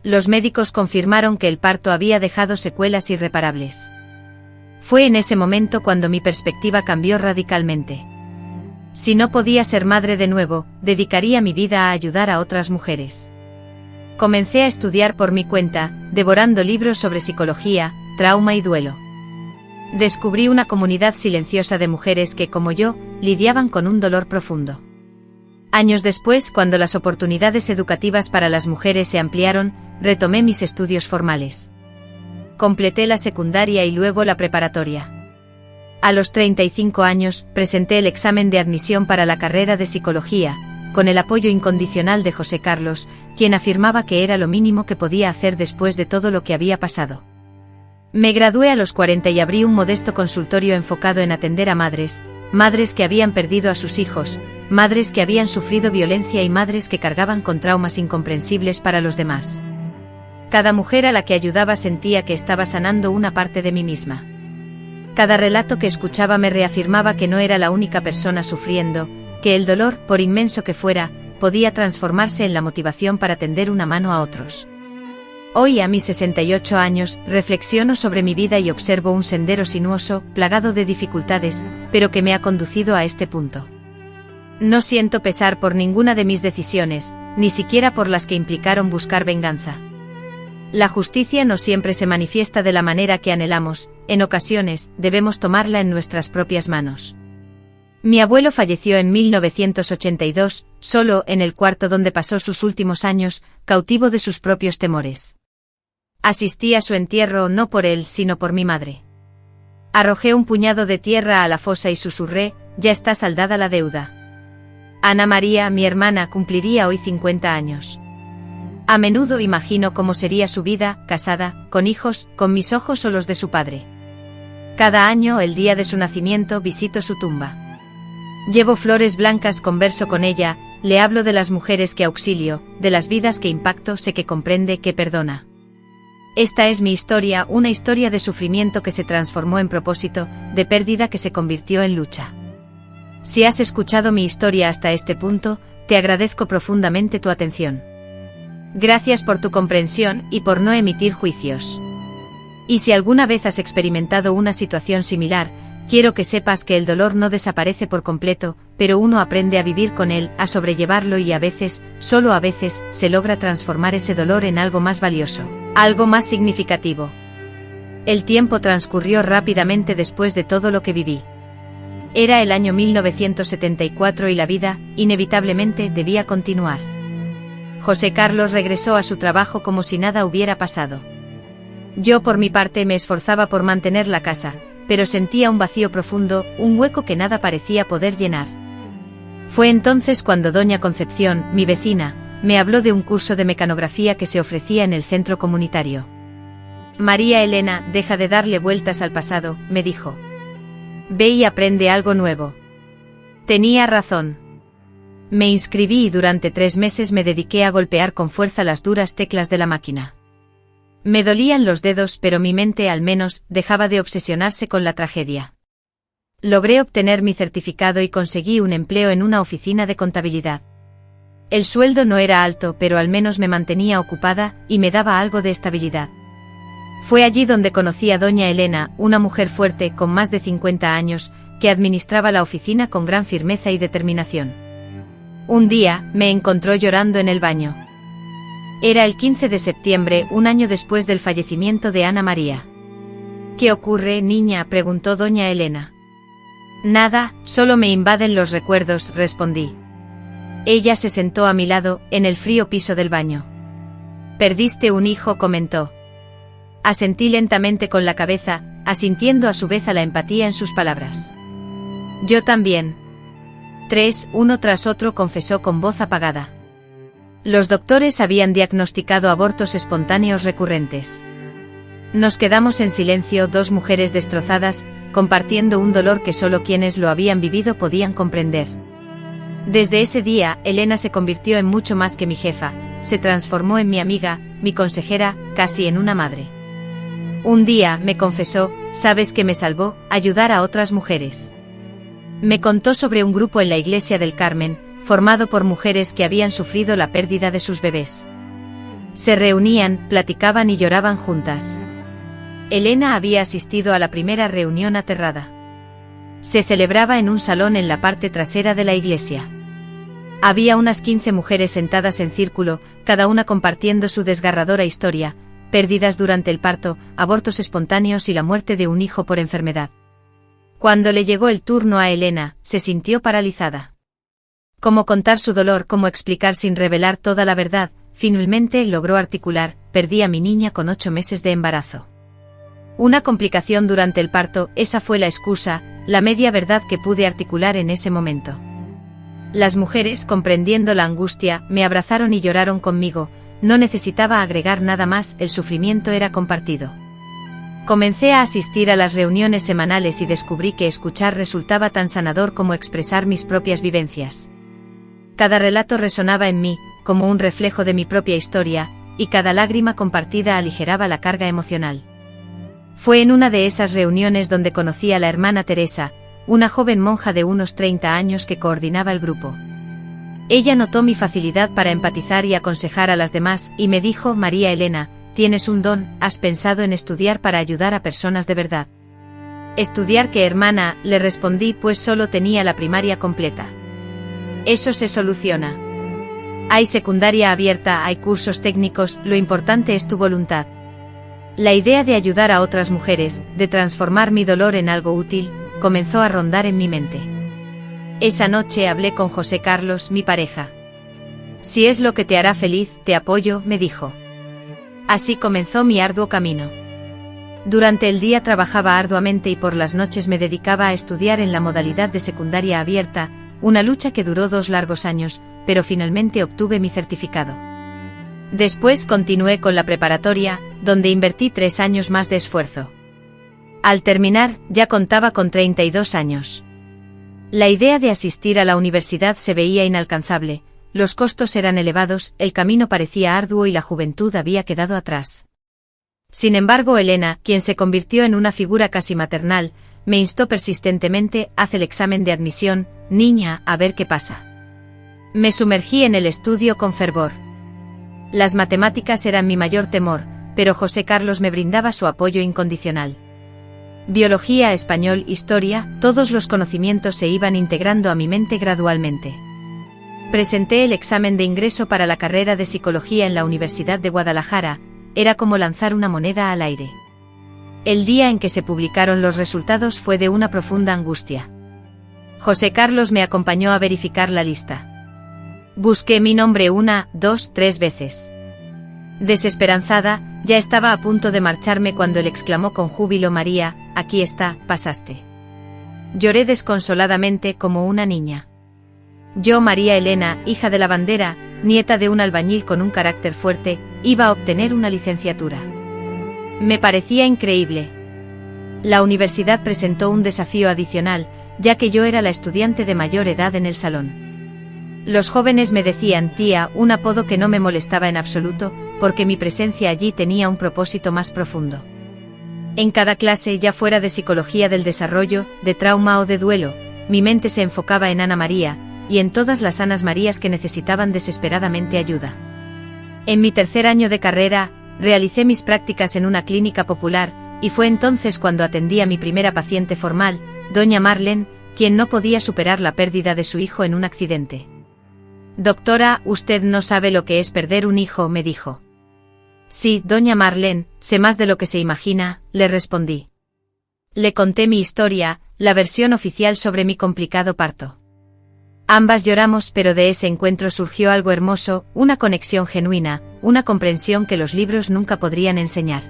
Los médicos confirmaron que el parto había dejado secuelas irreparables. Fue en ese momento cuando mi perspectiva cambió radicalmente. Si no podía ser madre de nuevo, dedicaría mi vida a ayudar a otras mujeres. Comencé a estudiar por mi cuenta, devorando libros sobre psicología, trauma y duelo. Descubrí una comunidad silenciosa de mujeres que, como yo, lidiaban con un dolor profundo. Años después, cuando las oportunidades educativas para las mujeres se ampliaron, retomé mis estudios formales. Completé la secundaria y luego la preparatoria. A los 35 años, presenté el examen de admisión para la carrera de psicología, con el apoyo incondicional de José Carlos, quien afirmaba que era lo mínimo que podía hacer después de todo lo que había pasado. Me gradué a los 40 y abrí un modesto consultorio enfocado en atender a madres que habían perdido a sus hijos, madres que habían sufrido violencia y madres que cargaban con traumas incomprensibles para los demás. Cada mujer a la que ayudaba sentía que estaba sanando una parte de mí misma. Cada relato que escuchaba me reafirmaba que no era la única persona sufriendo, que el dolor, por inmenso que fuera, podía transformarse en la motivación para tender una mano a otros. Hoy, a mis 68 años, reflexiono sobre mi vida y observo un sendero sinuoso, plagado de dificultades, pero que me ha conducido a este punto. No siento pesar por ninguna de mis decisiones, ni siquiera por las que implicaron buscar venganza. La justicia no siempre se manifiesta de la manera que anhelamos, en ocasiones, debemos tomarla en nuestras propias manos. Mi abuelo falleció en 1982, solo en el cuarto donde pasó sus últimos años, cautivo de sus propios temores. Asistí a su entierro no por él, sino por mi madre. Arrojé un puñado de tierra a la fosa y susurré, ya está saldada la deuda. Ana María, mi hermana, cumpliría hoy 50 años. A menudo imagino cómo sería su vida, casada, con hijos, con mis ojos o los de su padre. Cada año, el día de su nacimiento, visito su tumba. Llevo flores blancas, converso con ella, le hablo de las mujeres que auxilio, de las vidas que impacto, sé que comprende, que perdona. Esta es mi historia, una historia de sufrimiento que se transformó en propósito, de pérdida que se convirtió en lucha. Si has escuchado mi historia hasta este punto, te agradezco profundamente tu atención. Gracias por tu comprensión y por no emitir juicios. Y si alguna vez has experimentado una situación similar, quiero que sepas que el dolor no desaparece por completo, pero uno aprende a vivir con él, a sobrellevarlo y a veces, solo a veces, se logra transformar ese dolor en algo más valioso, algo más significativo. El tiempo transcurrió rápidamente después de todo lo que viví. Era el año 1974 y la vida, inevitablemente, debía continuar. José Carlos regresó a su trabajo como si nada hubiera pasado. Yo por mi parte me esforzaba por mantener la casa, pero sentía un vacío profundo, un hueco que nada parecía poder llenar. Fue entonces cuando doña Concepción, mi vecina, me habló de un curso de mecanografía que se ofrecía en el centro comunitario. María Elena, deja de darle vueltas al pasado, me dijo. Ve y aprende algo nuevo. Tenía razón. Me inscribí y durante 3 meses me dediqué a golpear con fuerza las duras teclas de la máquina. Me dolían los dedos, pero mi mente al menos dejaba de obsesionarse con la tragedia. Logré obtener mi certificado y conseguí un empleo en una oficina de contabilidad. El sueldo no era alto, pero al menos me mantenía ocupada y me daba algo de estabilidad. Fue allí donde conocí a doña Elena, una mujer fuerte con más de 50 años, que administraba la oficina con gran firmeza y determinación. Un día, me encontró llorando en el baño. Era el 15 de septiembre, un año después del fallecimiento de Ana María. ¿Qué ocurre, niña?, preguntó doña Elena. Nada, solo me invaden los recuerdos, respondí. Ella se sentó a mi lado, en el frío piso del baño. Perdiste un hijo, comentó. Asentí lentamente con la cabeza, asintiendo a su vez a la empatía en sus palabras. Yo también. 3, uno tras otro, confesó con voz apagada. Los doctores habían diagnosticado abortos espontáneos recurrentes. Nos quedamos en silencio, 2 mujeres destrozadas, compartiendo un dolor que solo quienes lo habían vivido podían comprender. Desde ese día, Elena se convirtió en mucho más que mi jefa, se transformó en mi amiga, mi consejera, casi en una madre. Un día, me confesó, ¿sabes qué me salvó? Ayudar a otras mujeres. Me contó sobre un grupo en la iglesia del Carmen, formado por mujeres que habían sufrido la pérdida de sus bebés. Se reunían, platicaban y lloraban juntas. Elena había asistido a la primera reunión aterrada. Se celebraba en un salón en la parte trasera de la iglesia. Había unas 15 mujeres sentadas en círculo, cada una compartiendo su desgarradora historia, pérdidas durante el parto, abortos espontáneos y la muerte de un hijo por enfermedad. Cuando le llegó el turno a Elena, se sintió paralizada. Cómo contar su dolor, cómo explicar sin revelar toda la verdad, finalmente logró articular: perdí a mi niña con 8 meses de embarazo. Una complicación durante el parto, esa fue la excusa, la media verdad que pude articular en ese momento. Las mujeres, comprendiendo la angustia, me abrazaron y lloraron conmigo, no necesitaba agregar nada más, el sufrimiento era compartido. Comencé a asistir a las reuniones semanales y descubrí que escuchar resultaba tan sanador como expresar mis propias vivencias. Cada relato resonaba en mí, como un reflejo de mi propia historia, y cada lágrima compartida aligeraba la carga emocional. Fue en una de esas reuniones donde conocí a la hermana Teresa, una joven monja de unos 30 años que coordinaba el grupo. Ella notó mi facilidad para empatizar y aconsejar a las demás, y me dijo: María Elena, tienes un don, ¿has pensado en estudiar para ayudar a personas de verdad? ¿Estudiar qué, hermana?, le respondí, pues solo tenía la primaria completa. Eso se soluciona. Hay secundaria abierta, hay cursos técnicos, lo importante es tu voluntad. La idea de ayudar a otras mujeres, de transformar mi dolor en algo útil, comenzó a rondar en mi mente. Esa noche hablé con José Carlos, mi pareja. Si es lo que te hará feliz, te apoyo, me dijo. Así comenzó mi arduo camino. Durante el día trabajaba arduamente y por las noches me dedicaba a estudiar en la modalidad de secundaria abierta, una lucha que duró 2 largos años, pero finalmente obtuve mi certificado. Después continué con la preparatoria, donde invertí 3 años más de esfuerzo. Al terminar, ya contaba con 32 años. La idea de asistir a la universidad se veía inalcanzable, los costos eran elevados, el camino parecía arduo y la juventud había quedado atrás. Sin embargo, Elena, quien se convirtió en una figura casi maternal, me instó persistentemente: haz el examen de admisión, niña, a ver qué pasa. Me sumergí en el estudio con fervor. Las matemáticas eran mi mayor temor, pero José Carlos me brindaba su apoyo incondicional. Biología, español, historia, todos los conocimientos se iban integrando a mi mente gradualmente. Presenté el examen de ingreso para la carrera de psicología en la Universidad de Guadalajara, era como lanzar una moneda al aire. El día en que se publicaron los resultados fue de una profunda angustia. José Carlos me acompañó a verificar la lista. Busqué mi nombre 1, 2, 3 veces. Desesperanzada, ya estaba a punto de marcharme cuando él exclamó con júbilo: María, aquí está, pasaste. Lloré desconsoladamente como una niña. Yo, María Elena, hija de la bandera, nieta de un albañil con un carácter fuerte, iba a obtener una licenciatura. Me parecía increíble. La universidad presentó un desafío adicional, ya que yo era la estudiante de mayor edad en el salón. Los jóvenes me decían tía, un apodo que no me molestaba en absoluto, porque mi presencia allí tenía un propósito más profundo. En cada clase, ya fuera de psicología del desarrollo, de trauma o de duelo, mi mente se enfocaba en Ana María, y en todas las Anas Marías que necesitaban desesperadamente ayuda. En mi 3er año de carrera, realicé mis prácticas en una clínica popular, y fue entonces cuando atendí a mi primera paciente formal, doña Marlene, quien no podía superar la pérdida de su hijo en un accidente. Doctora, usted no sabe lo que es perder un hijo, me dijo. Sí, doña Marlene, sé más de lo que se imagina, le respondí. Le conté mi historia, la versión oficial sobre mi complicado parto. Ambas lloramos, pero de ese encuentro surgió algo hermoso, una conexión genuina, una comprensión que los libros nunca podrían enseñar.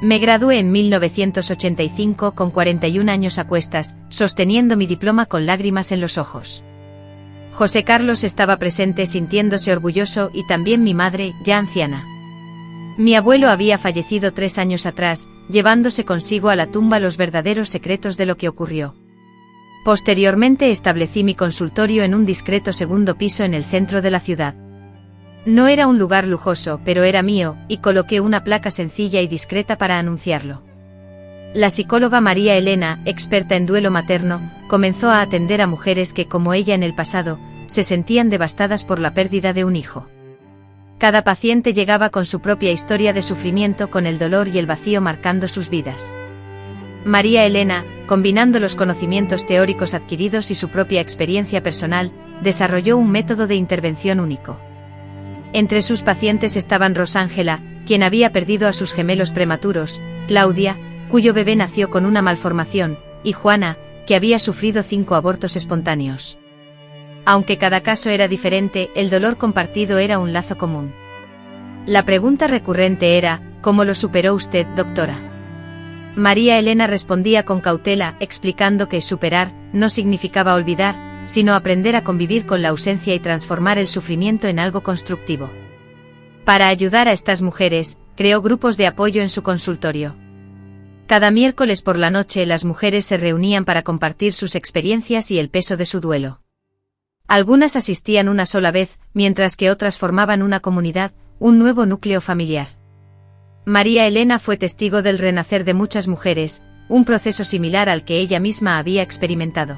Me gradué en 1985 con 41 años a cuestas, sosteniendo mi diploma con lágrimas en los ojos. José Carlos estaba presente sintiéndose orgulloso y también mi madre, ya anciana. Mi abuelo había fallecido 3 años atrás, llevándose consigo a la tumba los verdaderos secretos de lo que ocurrió. Posteriormente establecí mi consultorio en un discreto 2º piso en el centro de la ciudad. No era un lugar lujoso, pero era mío, y coloqué una placa sencilla y discreta para anunciarlo. La psicóloga María Elena, experta en duelo materno, comenzó a atender a mujeres que, como ella en el pasado, se sentían devastadas por la pérdida de un hijo. Cada paciente llegaba con su propia historia de sufrimiento, con el dolor y el vacío marcando sus vidas. María Elena, combinando los conocimientos teóricos adquiridos y su propia experiencia personal, desarrolló un método de intervención único. Entre sus pacientes estaban Rosángela, quien había perdido a sus gemelos prematuros, Claudia, cuyo bebé nació con una malformación, y Juana, que había sufrido 5 abortos espontáneos. Aunque cada caso era diferente, el dolor compartido era un lazo común. La pregunta recurrente era: ¿cómo lo superó usted, doctora? María Elena respondía con cautela, explicando que superar no significaba olvidar, sino aprender a convivir con la ausencia y transformar el sufrimiento en algo constructivo. Para ayudar a estas mujeres, creó grupos de apoyo en su consultorio. Cada miércoles por la noche las mujeres se reunían para compartir sus experiencias y el peso de su duelo. Algunas asistían una sola vez, mientras que otras formaban una comunidad, un nuevo núcleo familiar. María Elena fue testigo del renacer de muchas mujeres, un proceso similar al que ella misma había experimentado.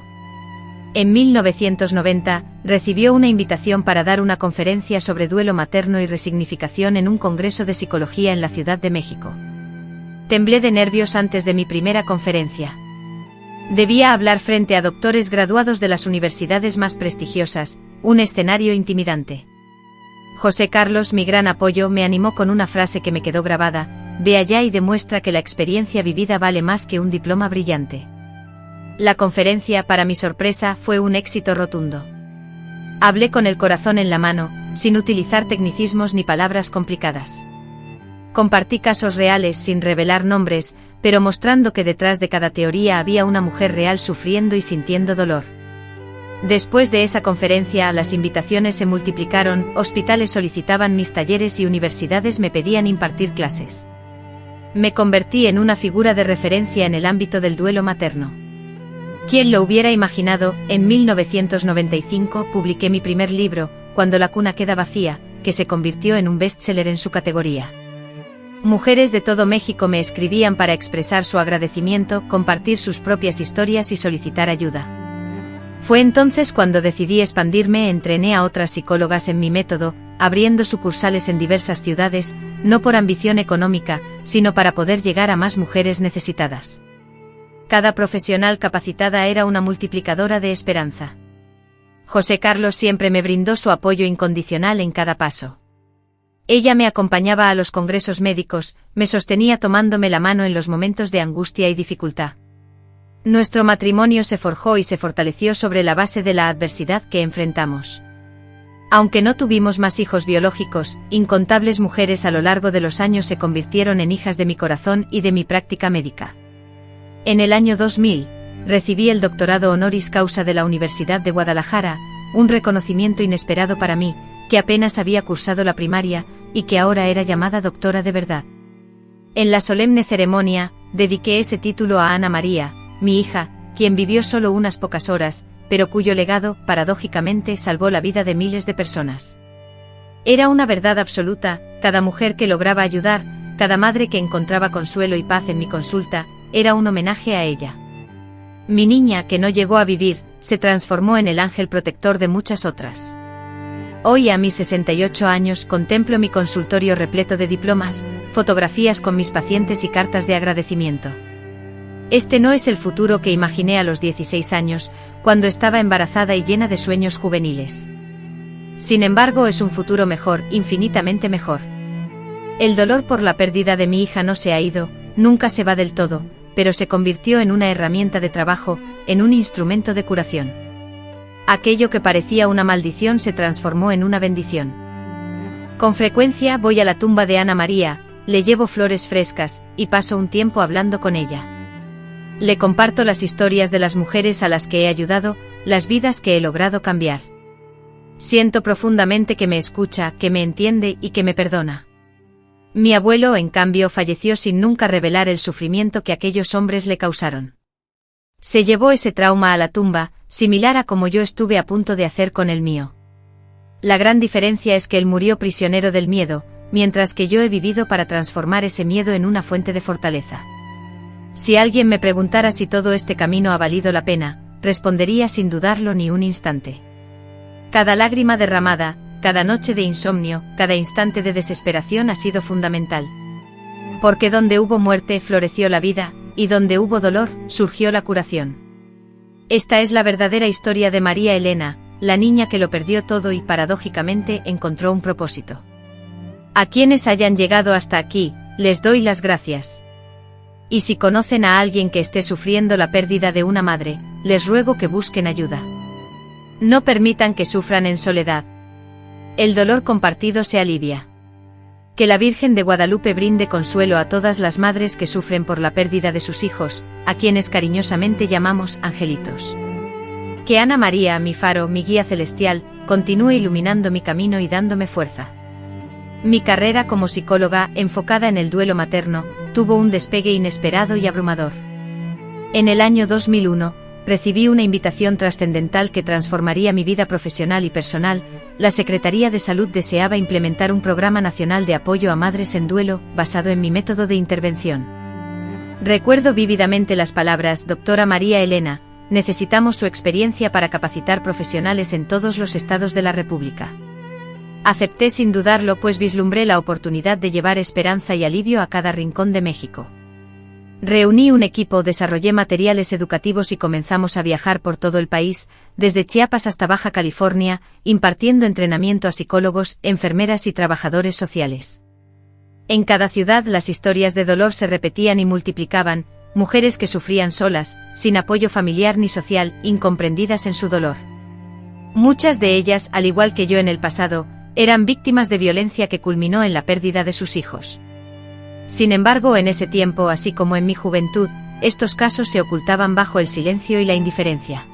En 1990, recibió una invitación para dar una conferencia sobre duelo materno y resignificación en un congreso de psicología en la Ciudad de México. Temblé de nervios antes de mi primera conferencia. Debía hablar frente a doctores graduados de las universidades más prestigiosas, un escenario intimidante. José Carlos, mi gran apoyo, me animó con una frase que me quedó grabada: ve allá y demuestra que la experiencia vivida vale más que un diploma brillante. La conferencia, para mi sorpresa, fue un éxito rotundo. Hablé con el corazón en la mano, sin utilizar tecnicismos ni palabras complicadas. Compartí casos reales sin revelar nombres, pero mostrando que detrás de cada teoría había una mujer real sufriendo y sintiendo dolor. Después de esa conferencia, las invitaciones se multiplicaron, hospitales solicitaban mis talleres y universidades me pedían impartir clases. Me convertí en una figura de referencia en el ámbito del duelo materno. ¿Quién lo hubiera imaginado? En 1995 publiqué mi primer libro, Cuando la cuna queda vacía, que se convirtió en un bestseller en su categoría. Mujeres de todo México me escribían para expresar su agradecimiento, compartir sus propias historias y solicitar ayuda. Fue entonces cuando decidí expandirme, entrené a otras psicólogas en mi método, abriendo sucursales en diversas ciudades, no por ambición económica, sino para poder llegar a más mujeres necesitadas. Cada profesional capacitada era una multiplicadora de esperanza. José Carlos siempre me brindó su apoyo incondicional en cada paso. Ella me acompañaba a los congresos médicos, me sostenía tomándome la mano en los momentos de angustia y dificultad. Nuestro matrimonio se forjó y se fortaleció sobre la base de la adversidad que enfrentamos. Aunque no tuvimos más hijos biológicos, incontables mujeres a lo largo de los años se convirtieron en hijas de mi corazón y de mi práctica médica. En el año 2000, recibí el doctorado honoris causa de la Universidad de Guadalajara, un reconocimiento inesperado para mí, que apenas había cursado la primaria, y que ahora era llamada doctora de verdad. En la solemne ceremonia, dediqué ese título a Ana María, mi hija, quien vivió solo unas pocas horas, pero cuyo legado, paradójicamente, salvó la vida de miles de personas. Era una verdad absoluta: cada mujer que lograba ayudar, cada madre que encontraba consuelo y paz en mi consulta, era un homenaje a ella. Mi niña, que no llegó a vivir, se transformó en el ángel protector de muchas otras. Hoy, a mis 68 años, contemplo mi consultorio repleto de diplomas, fotografías con mis pacientes y cartas de agradecimiento. Este no es el futuro que imaginé a los 16 años, cuando estaba embarazada y llena de sueños juveniles. Sin embargo, es un futuro mejor, infinitamente mejor. El dolor por la pérdida de mi hija no se ha ido, nunca se va del todo, pero se convirtió en una herramienta de trabajo, en un instrumento de curación. Aquello que parecía una maldición se transformó en una bendición. Con frecuencia voy a la tumba de Ana María, le llevo flores frescas, y paso un tiempo hablando con ella. Le comparto las historias de las mujeres a las que he ayudado, las vidas que he logrado cambiar. Siento profundamente que me escucha, que me entiende y que me perdona. Mi abuelo, en cambio, falleció sin nunca revelar el sufrimiento que aquellos hombres le causaron. Se llevó ese trauma a la tumba, similar a como yo estuve a punto de hacer con el mío. La gran diferencia es que él murió prisionero del miedo, mientras que yo he vivido para transformar ese miedo en una fuente de fortaleza. Si alguien me preguntara si todo este camino ha valido la pena, respondería sin dudarlo ni un instante. Cada lágrima derramada, cada noche de insomnio, cada instante de desesperación ha sido fundamental. Porque donde hubo muerte floreció la vida, y donde hubo dolor, surgió la curación. Esta es la verdadera historia de María Elena, la niña que lo perdió todo y paradójicamente encontró un propósito. A quienes hayan llegado hasta aquí, les doy las gracias. Y si conocen a alguien que esté sufriendo la pérdida de una madre, les ruego que busquen ayuda. No permitan que sufran en soledad. El dolor compartido se alivia. Que la Virgen de Guadalupe brinde consuelo a todas las madres que sufren por la pérdida de sus hijos, a quienes cariñosamente llamamos angelitos. Que Ana María, mi faro, mi guía celestial, continúe iluminando mi camino y dándome fuerza. Mi carrera como psicóloga, enfocada en el duelo materno, tuvo un despegue inesperado y abrumador. En el año 2001, recibí una invitación trascendental que transformaría mi vida profesional y personal. La Secretaría de Salud deseaba implementar un programa nacional de apoyo a madres en duelo, basado en mi método de intervención. Recuerdo vívidamente las palabras: doctora María Elena, necesitamos su experiencia para capacitar profesionales en todos los estados de la República. Acepté sin dudarlo, pues vislumbré la oportunidad de llevar esperanza y alivio a cada rincón de México. Reuní un equipo, desarrollé materiales educativos y comenzamos a viajar por todo el país, desde Chiapas hasta Baja California, impartiendo entrenamiento a psicólogos, enfermeras y trabajadores sociales. En cada ciudad las historias de dolor se repetían y multiplicaban, mujeres que sufrían solas, sin apoyo familiar ni social, incomprendidas en su dolor. Muchas de ellas, al igual que yo en el pasado, eran víctimas de violencia que culminó en la pérdida de sus hijos. Sin embargo, en ese tiempo, así como en mi juventud, estos casos se ocultaban bajo el silencio y la indiferencia.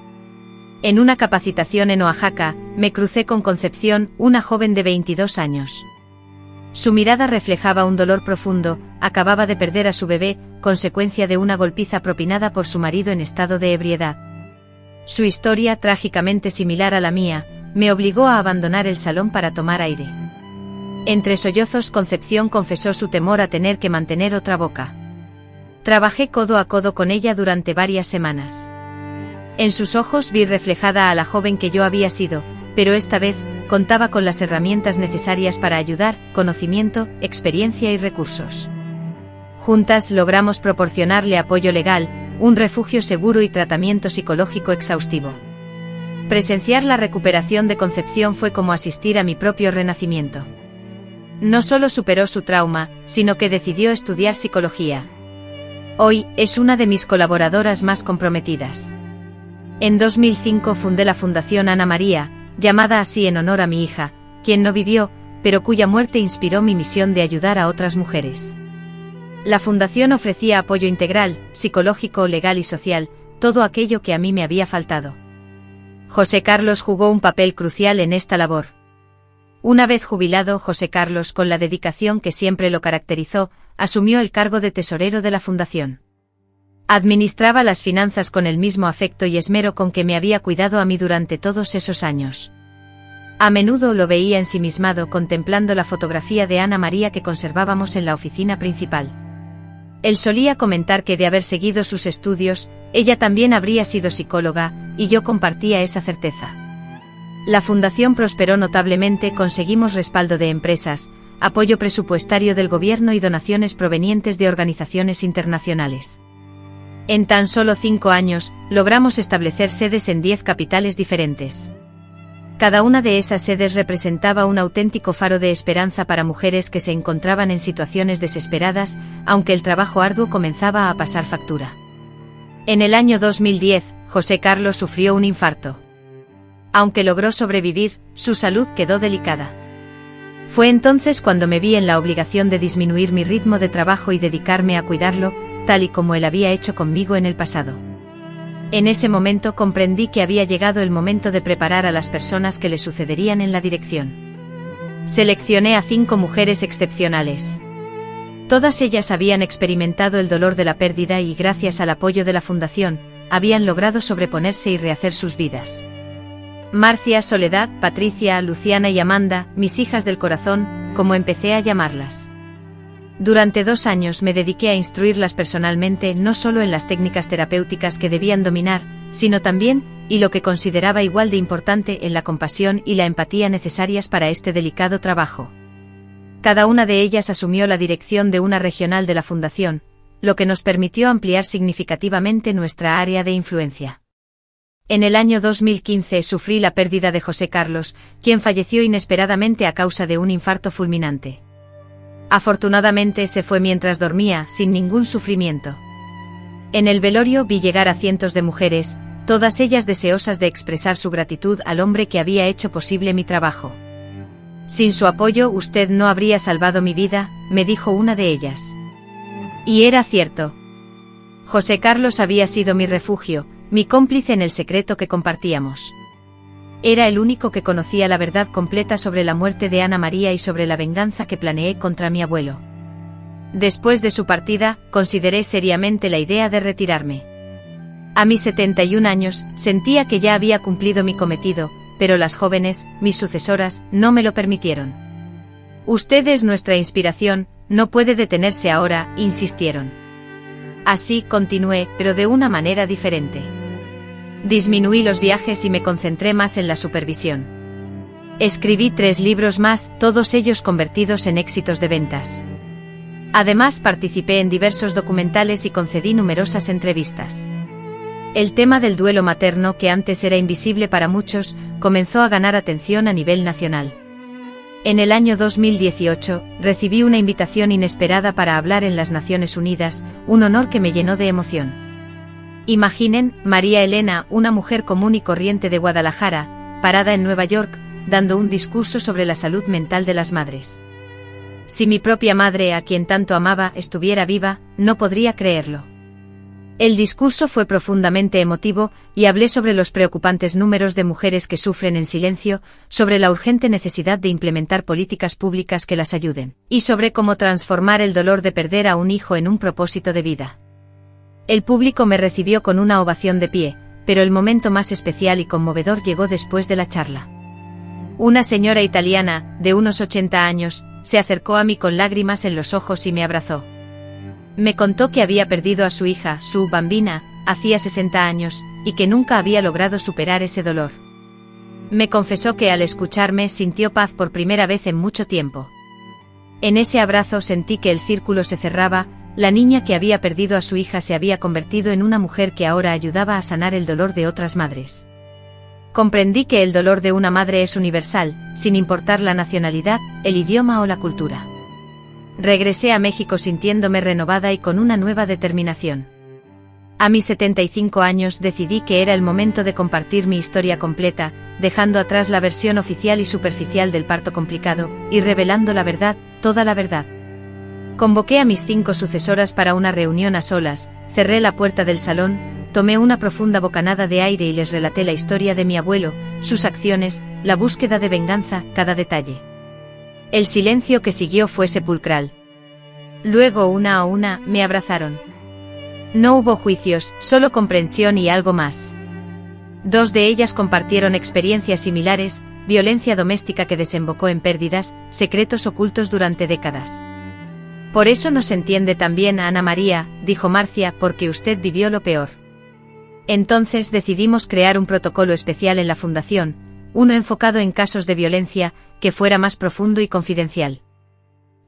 En una capacitación en Oaxaca, me crucé con Concepción, una joven de 22 años. Su mirada reflejaba un dolor profundo, acababa de perder a su bebé, consecuencia de una golpiza propinada por su marido en estado de ebriedad. Su historia, trágicamente similar a la mía, me obligó a abandonar el salón para tomar aire. Entre sollozos, Concepción confesó su temor a tener que mantener otra boca. Trabajé codo a codo con ella durante varias semanas. En sus ojos vi reflejada a la joven que yo había sido, pero esta vez contaba con las herramientas necesarias para ayudar: conocimiento, experiencia y recursos. Juntas logramos proporcionarle apoyo legal, un refugio seguro y tratamiento psicológico exhaustivo. Presenciar la recuperación de Concepción fue como asistir a mi propio renacimiento. No solo superó su trauma, sino que decidió estudiar psicología. Hoy, es una de mis colaboradoras más comprometidas. En 2005 fundé la Fundación Ana María, llamada así en honor a mi hija, quien no vivió, pero cuya muerte inspiró mi misión de ayudar a otras mujeres. La fundación ofrecía apoyo integral, psicológico, legal y social, todo aquello que a mí me había faltado. José Carlos jugó un papel crucial en esta labor. Una vez jubilado, José Carlos, con la dedicación que siempre lo caracterizó, asumió el cargo de tesorero de la fundación. Administraba las finanzas con el mismo afecto y esmero con que me había cuidado a mí durante todos esos años. A menudo lo veía ensimismado contemplando la fotografía de Ana María que conservábamos en la oficina principal. Él solía comentar que de haber seguido sus estudios, ella también habría sido psicóloga, y yo compartía esa certeza. La fundación prosperó notablemente, conseguimos respaldo de empresas, apoyo presupuestario del gobierno y donaciones provenientes de organizaciones internacionales. En tan solo 5 años, logramos establecer sedes en 10 capitales diferentes. Cada una de esas sedes representaba un auténtico faro de esperanza para mujeres que se encontraban en situaciones desesperadas, aunque el trabajo arduo comenzaba a pasar factura. En el año 2010, José Carlos sufrió un infarto. Aunque logró sobrevivir, su salud quedó delicada. Fue entonces cuando me vi en la obligación de disminuir mi ritmo de trabajo y dedicarme a cuidarlo, tal y como él había hecho conmigo en el pasado. En ese momento comprendí que había llegado el momento de preparar a las personas que le sucederían en la dirección. Seleccioné a 5 mujeres excepcionales. Todas ellas habían experimentado el dolor de la pérdida y, gracias al apoyo de la fundación, habían logrado sobreponerse y rehacer sus vidas. Marcia, Soledad, Patricia, Luciana y Amanda, mis hijas del corazón, como empecé a llamarlas. Durante 2 años me dediqué a instruirlas personalmente no solo en las técnicas terapéuticas que debían dominar, sino también, y lo que consideraba igual de importante, en la compasión y la empatía necesarias para este delicado trabajo. Cada una de ellas asumió la dirección de una regional de la Fundación, lo que nos permitió ampliar significativamente nuestra área de influencia. En el año 2015 sufrí la pérdida de José Carlos, quien falleció inesperadamente a causa de un infarto fulminante. Afortunadamente se fue mientras dormía, sin ningún sufrimiento. En el velorio vi llegar a cientos de mujeres, todas ellas deseosas de expresar su gratitud al hombre que había hecho posible mi trabajo. Sin su apoyo usted no habría salvado mi vida, me dijo una de ellas. Y era cierto. José Carlos había sido mi refugio, mi cómplice en el secreto que compartíamos. Era el único que conocía la verdad completa sobre la muerte de Ana María y sobre la venganza que planeé contra mi abuelo. Después de su partida, consideré seriamente la idea de retirarme. A mis 71 años, sentía que ya había cumplido mi cometido, pero las jóvenes, mis sucesoras, no me lo permitieron. Usted es nuestra inspiración, no puede detenerse ahora, insistieron. Así continué, pero de una manera diferente. Disminuí los viajes y me concentré más en la supervisión. Escribí 3 libros más, todos ellos convertidos en éxitos de ventas. Además participé en diversos documentales y concedí numerosas entrevistas. El tema del duelo materno, que antes era invisible para muchos, comenzó a ganar atención a nivel nacional. En el año 2018, recibí una invitación inesperada para hablar en las Naciones Unidas, un honor que me llenó de emoción. Imaginen, María Elena, una mujer común y corriente de Guadalajara, parada en Nueva York, dando un discurso sobre la salud mental de las madres. Si mi propia madre, a quien tanto amaba, estuviera viva, no podría creerlo. El discurso fue profundamente emotivo, y hablé sobre los preocupantes números de mujeres que sufren en silencio, sobre la urgente necesidad de implementar políticas públicas que las ayuden, y sobre cómo transformar el dolor de perder a un hijo en un propósito de vida. El público me recibió con una ovación de pie, pero el momento más especial y conmovedor llegó después de la charla. Una señora italiana, de unos 80 años, se acercó a mí con lágrimas en los ojos y me abrazó. Me contó que había perdido a su hija, su bambina, hacía 60 años, y que nunca había logrado superar ese dolor. Me confesó que al escucharme sintió paz por primera vez en mucho tiempo. En ese abrazo sentí que el círculo se cerraba. La niña que había perdido a su hija se había convertido en una mujer que ahora ayudaba a sanar el dolor de otras madres. Comprendí que el dolor de una madre es universal, sin importar la nacionalidad, el idioma o la cultura. Regresé a México sintiéndome renovada y con una nueva determinación. A mis 75 años decidí que era el momento de compartir mi historia completa, dejando atrás la versión oficial y superficial del parto complicado, y revelando la verdad, toda la verdad. Convoqué a mis 5 sucesoras para una reunión a solas, cerré la puerta del salón, tomé una profunda bocanada de aire y les relaté la historia de mi abuelo, sus acciones, la búsqueda de venganza, cada detalle. El silencio que siguió fue sepulcral. Luego una a una, me abrazaron. No hubo juicios, solo comprensión y algo más. 2 de ellas compartieron experiencias similares, violencia doméstica que desembocó en pérdidas, secretos ocultos durante décadas. Por eso nos entiende también a Ana María, dijo Marcia, porque usted vivió lo peor. Entonces decidimos crear un protocolo especial en la Fundación, uno enfocado en casos de violencia, que fuera más profundo y confidencial.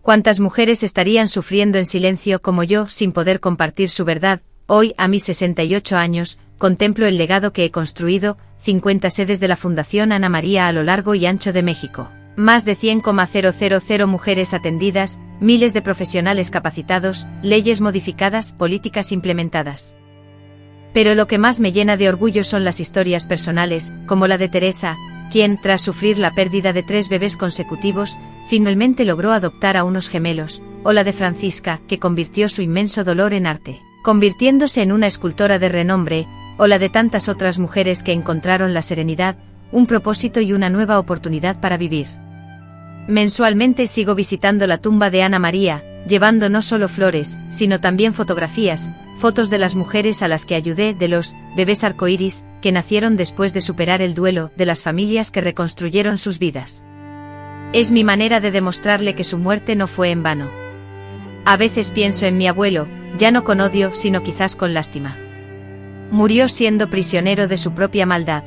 ¿Cuántas mujeres estarían sufriendo en silencio como yo sin poder compartir su verdad? Hoy, a mis 68 años, contemplo el legado que he construido, 50 sedes de la Fundación Ana María a lo largo y ancho de México. Más de 100,000 mujeres atendidas, miles de profesionales capacitados, leyes modificadas, políticas implementadas. Pero lo que más me llena de orgullo son las historias personales, como la de Teresa, quien, tras sufrir la pérdida de 3 bebés consecutivos, finalmente logró adoptar a unos gemelos, o la de Francisca, que convirtió su inmenso dolor en arte, convirtiéndose en una escultora de renombre, o la de tantas otras mujeres que encontraron la serenidad, un propósito y una nueva oportunidad para vivir. Mensualmente sigo visitando la tumba de Ana María, llevando no solo flores, sino también fotografías, fotos de las mujeres a las que ayudé, de los bebés arcoíris, que nacieron después de superar el duelo, de las familias que reconstruyeron sus vidas. Es mi manera de demostrarle que su muerte no fue en vano. A veces pienso en mi abuelo, ya no con odio, sino quizás con lástima. Murió siendo prisionero de su propia maldad.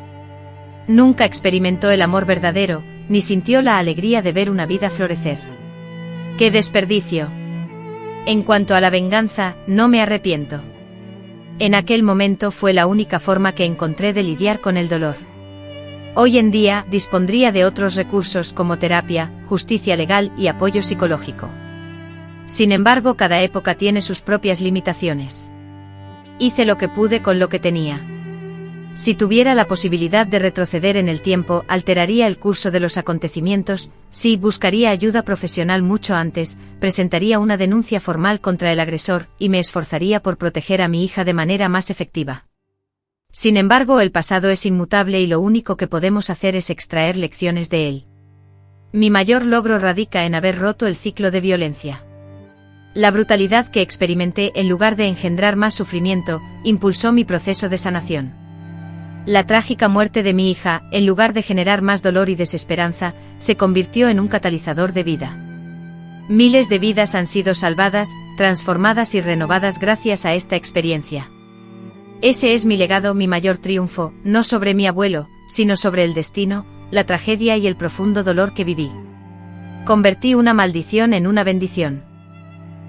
Nunca experimentó el amor verdadero, ni sintió la alegría de ver una vida florecer. ¡Qué desperdicio! En cuanto a la venganza, no me arrepiento. En aquel momento fue la única forma que encontré de lidiar con el dolor. Hoy en día dispondría de otros recursos como terapia, justicia legal y apoyo psicológico. Sin embargo, cada época tiene sus propias limitaciones. Hice lo que pude con lo que tenía. Si tuviera la posibilidad de retroceder en el tiempo, alteraría el curso de los acontecimientos, sí, buscaría ayuda profesional mucho antes, presentaría una denuncia formal contra el agresor y me esforzaría por proteger a mi hija de manera más efectiva. Sin embargo, el pasado es inmutable y lo único que podemos hacer es extraer lecciones de él. Mi mayor logro radica en haber roto el ciclo de violencia. La brutalidad que experimenté, en lugar de engendrar más sufrimiento, impulsó mi proceso de sanación. La trágica muerte de mi hija, en lugar de generar más dolor y desesperanza, se convirtió en un catalizador de vida. Miles de vidas han sido salvadas, transformadas y renovadas gracias a esta experiencia. Ese es mi legado, mi mayor triunfo, no sobre mi abuelo, sino sobre el destino, la tragedia y el profundo dolor que viví. Convertí una maldición en una bendición.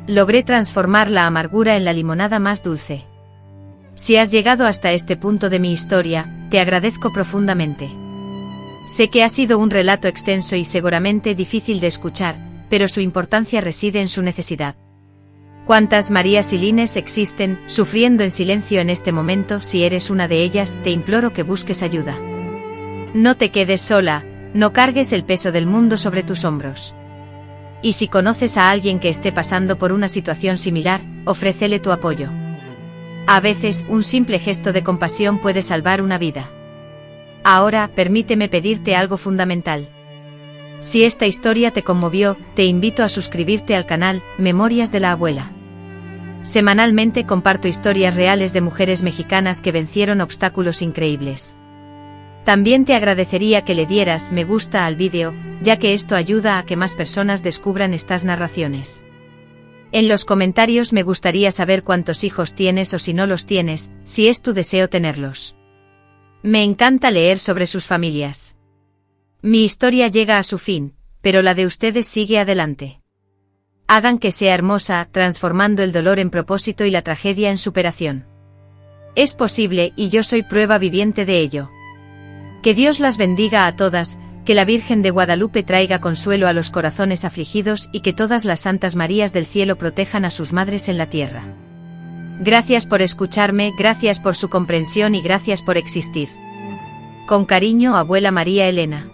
Logré transformar la amargura en la limonada más dulce. Si has llegado hasta este punto de mi historia, te agradezco profundamente. Sé que ha sido un relato extenso y seguramente difícil de escuchar, pero su importancia reside en su necesidad. ¿Cuántas Marías y Lines existen, sufriendo en silencio en este momento? Si eres una de ellas, te imploro que busques ayuda. No te quedes sola, no cargues el peso del mundo sobre tus hombros. Y si conoces a alguien que esté pasando por una situación similar, ofrécele tu apoyo. A veces, un simple gesto de compasión puede salvar una vida. Ahora, permíteme pedirte algo fundamental. Si esta historia te conmovió, te invito a suscribirte al canal Memorias de la Abuela. Semanalmente comparto historias reales de mujeres mexicanas que vencieron obstáculos increíbles. También te agradecería que le dieras me gusta al vídeo, ya que esto ayuda a que más personas descubran estas narraciones. En los comentarios me gustaría saber cuántos hijos tienes o si no los tienes, si es tu deseo tenerlos. Me encanta leer sobre sus familias. Mi historia llega a su fin, pero la de ustedes sigue adelante. Hagan que sea hermosa, transformando el dolor en propósito y la tragedia en superación. Es posible y yo soy prueba viviente de ello. Que Dios las bendiga a todas, que la Virgen de Guadalupe traiga consuelo a los corazones afligidos y que todas las Santas Marías del cielo protejan a sus madres en la tierra. Gracias por escucharme, gracias por su comprensión y gracias por existir. Con cariño, Abuela María Elena.